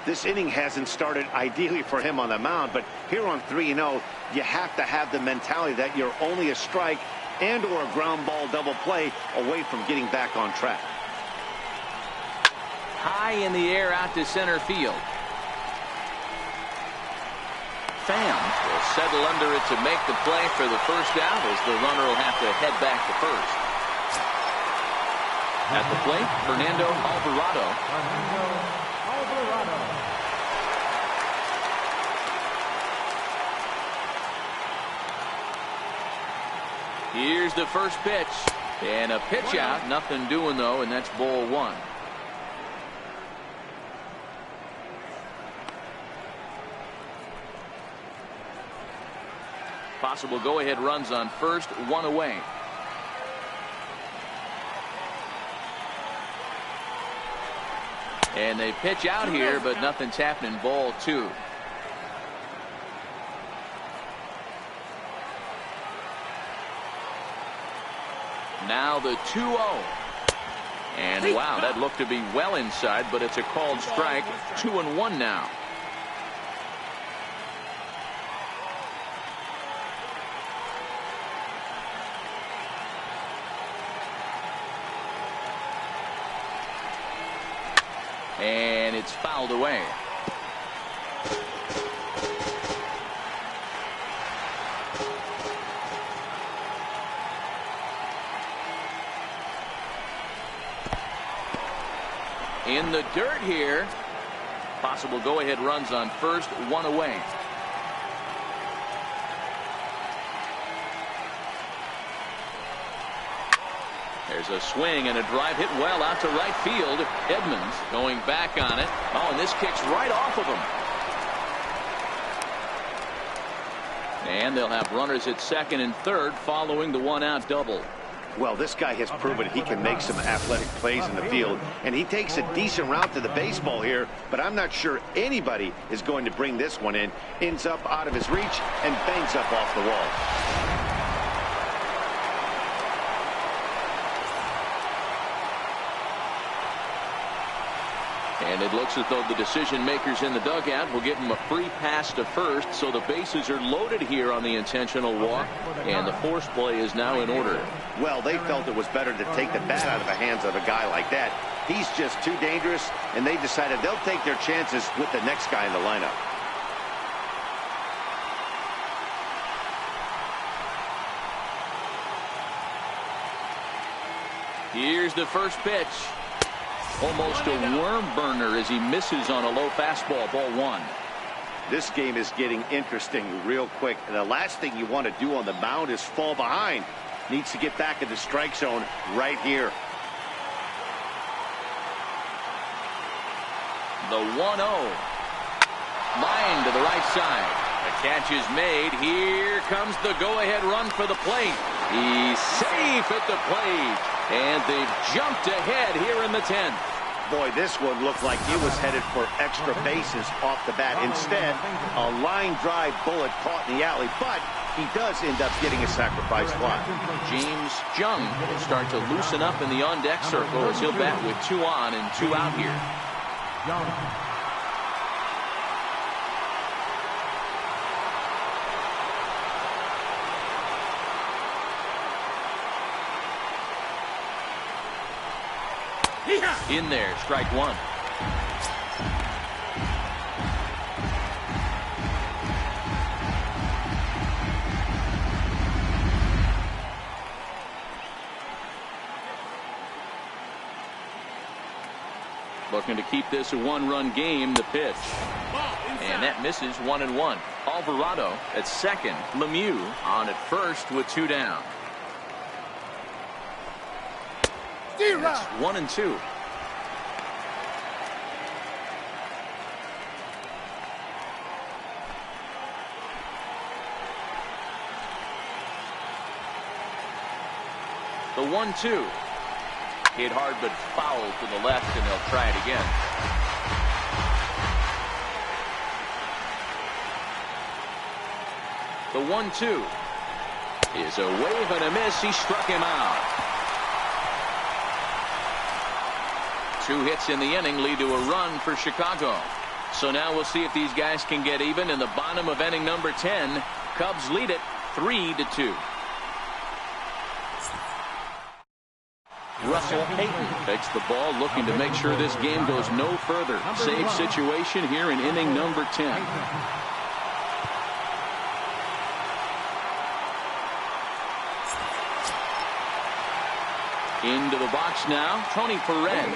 This inning hasn't started ideally for him on the mound, but here on 3-0, you have to have the mentality that you're only a strike and or a ground ball double play away from getting back on track. High in the air out to center field. Pham will settle under it to make the play for the first out, as the runner will have to head back to first. At the plate, Fernando Alvarado. Here's the first pitch. And a pitch out. Nothing doing, though, and that's ball 1. Possible go-ahead runs on first, 1 away. And they pitch out here, but nothing's happening. Ball 2. Now the 2-0. And wow, that looked to be well inside, but it's a called strike. 2-1 now. And it's fouled away. In the dirt here. Possible go-ahead runs on first, 1 away. There's a swing and a drive hit well out to right field. Edmonds going back on it. Oh, and this kicks right off of him. And they'll have runners at second and third following the 1-out double. Well, this guy has proven he can make some athletic plays in the field, and he takes a decent route to the baseball here, but I'm not sure anybody is going to bring this one in. Ends up out of his reach and bangs up off the wall. And it looks as though the decision makers in the dugout will give him a free pass to first, so the bases are loaded here on the intentional walk, and the force play is now in order. Well, they felt it was better to take the bat out of the hands of a guy like that. He's just too dangerous, and they decided they'll take their chances with the next guy in the lineup. Here's the first pitch. Almost a worm burner as he misses on a low fastball, ball one. This game is getting interesting real quick. And the last thing you want to do on the mound is fall behind. Needs to get back in the strike zone right here. The 1-0. Line to the right side. The catch is made. Here comes the go-ahead run for the plate. He's safe at the plate. And they've jumped ahead here in the 10th. Boy, this one looked like he was headed for extra bases off the bat. Instead, a line drive bullet caught in the alley, but he does end up getting a sacrifice fly. James Jung will start to loosen up in the on-deck circle as he'll bat with 2 on and 2 out here. In there, strike one. Looking to keep this a 1-run game, the pitch. And that misses 1-1. Alvarado at second. Lemieux on at first with 2 down. It's 1-2. The 1-2. Hit hard but foul to the left, and they'll try it again. The 1-2 is a wave and a miss. He struck him out. 2 hits in the inning lead to a run for Chicago. So now we'll see if these guys can get even in the bottom of inning number 10. Cubs lead it 3-2. Russell Payton takes the ball, looking to make sure this game goes no further. Save situation here in inning number 10. Into the box now, Tony Perez.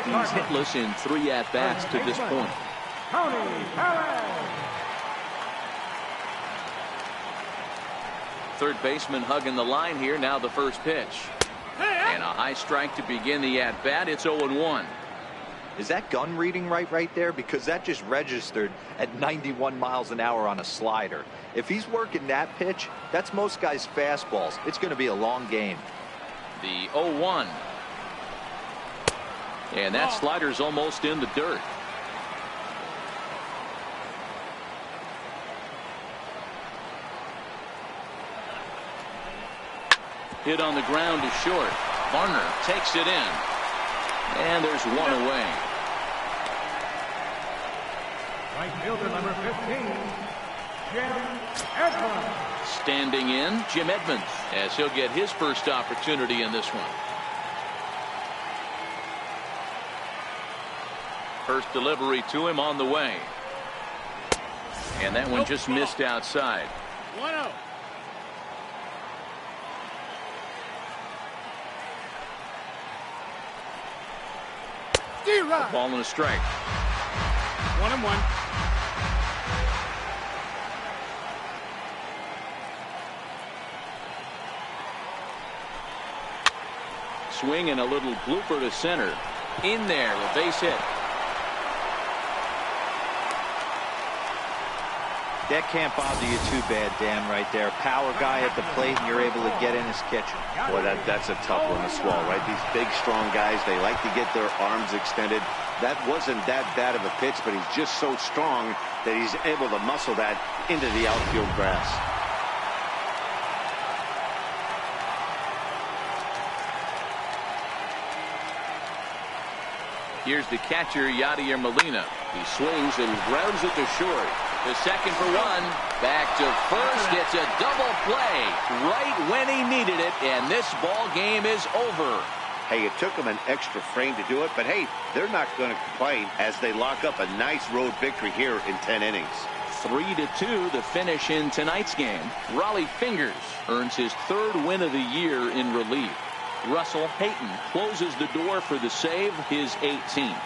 He's hitless in 3 at-bats to this point. Tony Perez. Third baseman hugging the line here. Now the first pitch. And a high strike to begin the at-bat. It's 0-1. Is that gun reading right there? Because that just registered at 91 miles an hour on a slider. If he's working that pitch, that's most guys' fastballs. It's going to be a long game. The 0-1. And that slider's almost in the dirt. Hit on the ground to short. Varner takes it in. And there's 1 away. Right fielder number 15, Jim Edmonds. Standing in, Jim Edmonds, as he'll get his first opportunity in this one. First delivery to him on the way. And that one just missed outside. 1-0. Ball and a strike. 1-1. Swing and a little blooper to center. In there, a base hit. That can't bother you too bad, Dan, right there. Power guy at the plate, and you're able to get in his kitchen. Boy, that's a tough one to swallow, right? These big, strong guys, they like to get their arms extended. That wasn't that bad of a pitch, but he's just so strong that he's able to muscle that into the outfield grass. Here's the catcher, Yadier Molina. He swings and grounds it to short. The second for one. Back to first. It's a double play right when he needed it, and this ball game is over. Hey, it took them an extra frame to do it, but hey, they're not going to complain as they lock up a nice road victory here in 10 innings. 3-2 the finish in tonight's game. Raleigh Fingers earns his 3rd win of the year in relief. Russell Hayton closes the door for the save, his 18th.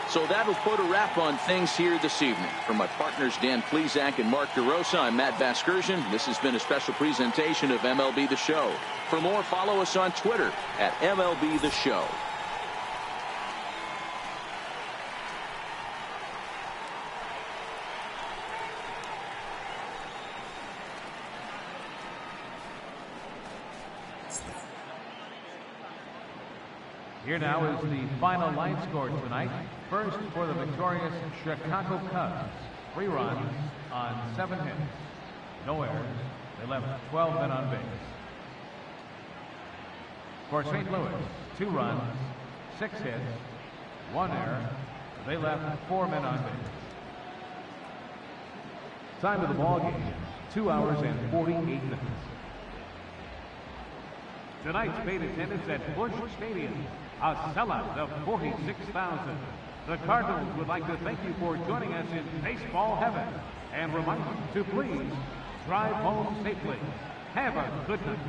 So that'll put a wrap on things here this evening. For my partners Dan Plesac and Mark DeRosa, I'm Matt Vasgersian. This has been a special presentation of MLB The Show. For more, follow us on Twitter at MLB The Show. Here now is the final line score tonight. First for the victorious Chicago Cubs. 3 runs on 7 hits. No errors. They left 12 men on base. For St. Louis, 2 runs, 6 hits, 1 error. They left 4 men on base. Time of the ball game, 2 hours and 48 minutes. Tonight's paid attendance at Busch Stadium, a sellout of 46,000. The Cardinals would like to thank you for joining us in baseball heaven and remind you to please drive home safely. Have a good night.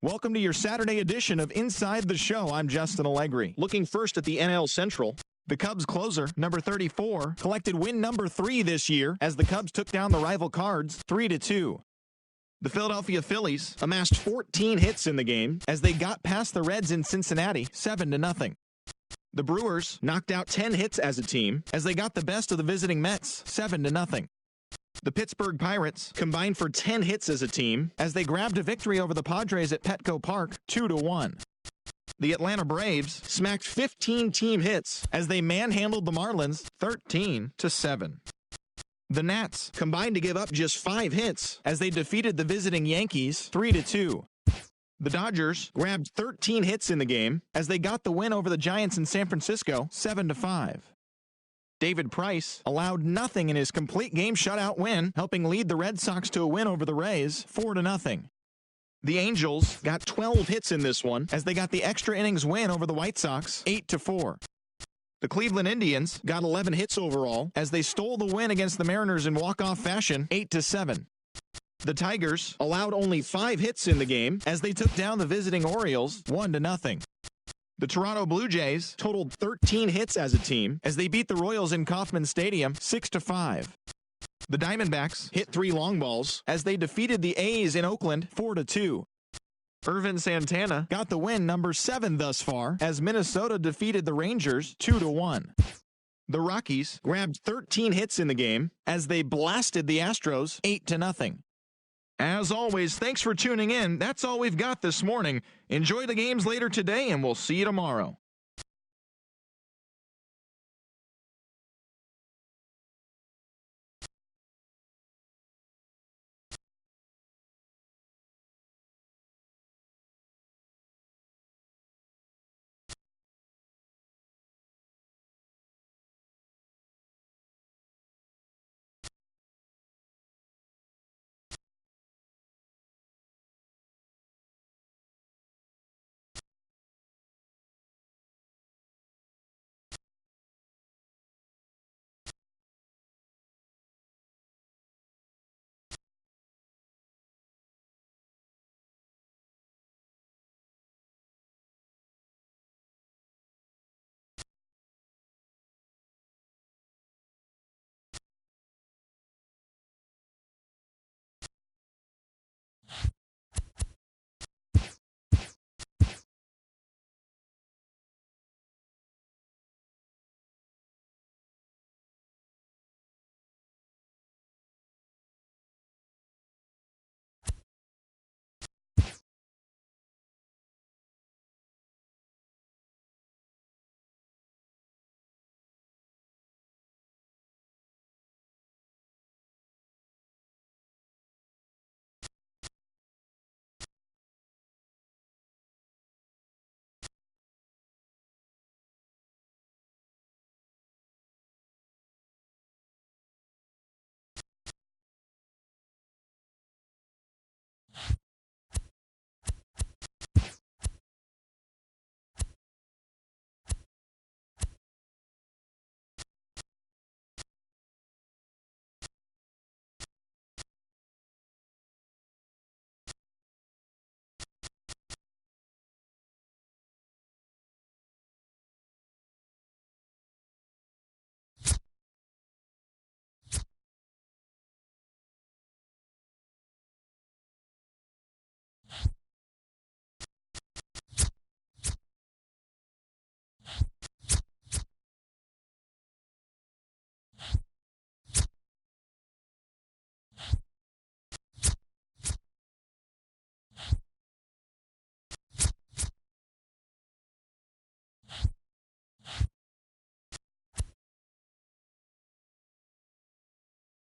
Welcome to your Saturday edition of Inside the Show. I'm Justin Allegri. Looking first at the NL Central. The Cubs closer, number 34, collected win number 3 this year as the Cubs took down the rival Cards 3-2. The Philadelphia Phillies amassed 14 hits in the game as they got past the Reds in Cincinnati 7-0. The Brewers knocked out 10 hits as a team as they got the best of the visiting Mets 7-0. The Pittsburgh Pirates combined for 10 hits as a team as they grabbed a victory over the Padres at Petco Park 2-1. The Atlanta Braves smacked 15 team hits as they manhandled the Marlins 13-7. The Nats combined to give up just 5 hits as they defeated the visiting Yankees 3-2. The Dodgers grabbed 13 hits in the game as they got the win over the Giants in San Francisco 7-5. David Price allowed nothing in his complete game shutout win, helping lead the Red Sox to a win over the Rays 4-0. The Angels got 12 hits in this one as they got the extra innings win over the White Sox 8-4. The Cleveland Indians got 11 hits overall as they stole the win against the Mariners in walk-off fashion 8-7. The Tigers allowed only 5 hits in the game as they took down the visiting Orioles 1-0. The Toronto Blue Jays totaled 13 hits as a team as they beat the Royals in Kauffman Stadium 6-5. The Diamondbacks hit 3 long balls as they defeated the A's in Oakland 4-2. Irvin Santana got the win number 7 thus far as Minnesota defeated the Rangers 2-1. The Rockies grabbed 13 hits in the game as they blasted the Astros 8-0. As always, thanks for tuning in. That's all we've got this morning. Enjoy the games later today, and we'll see you tomorrow.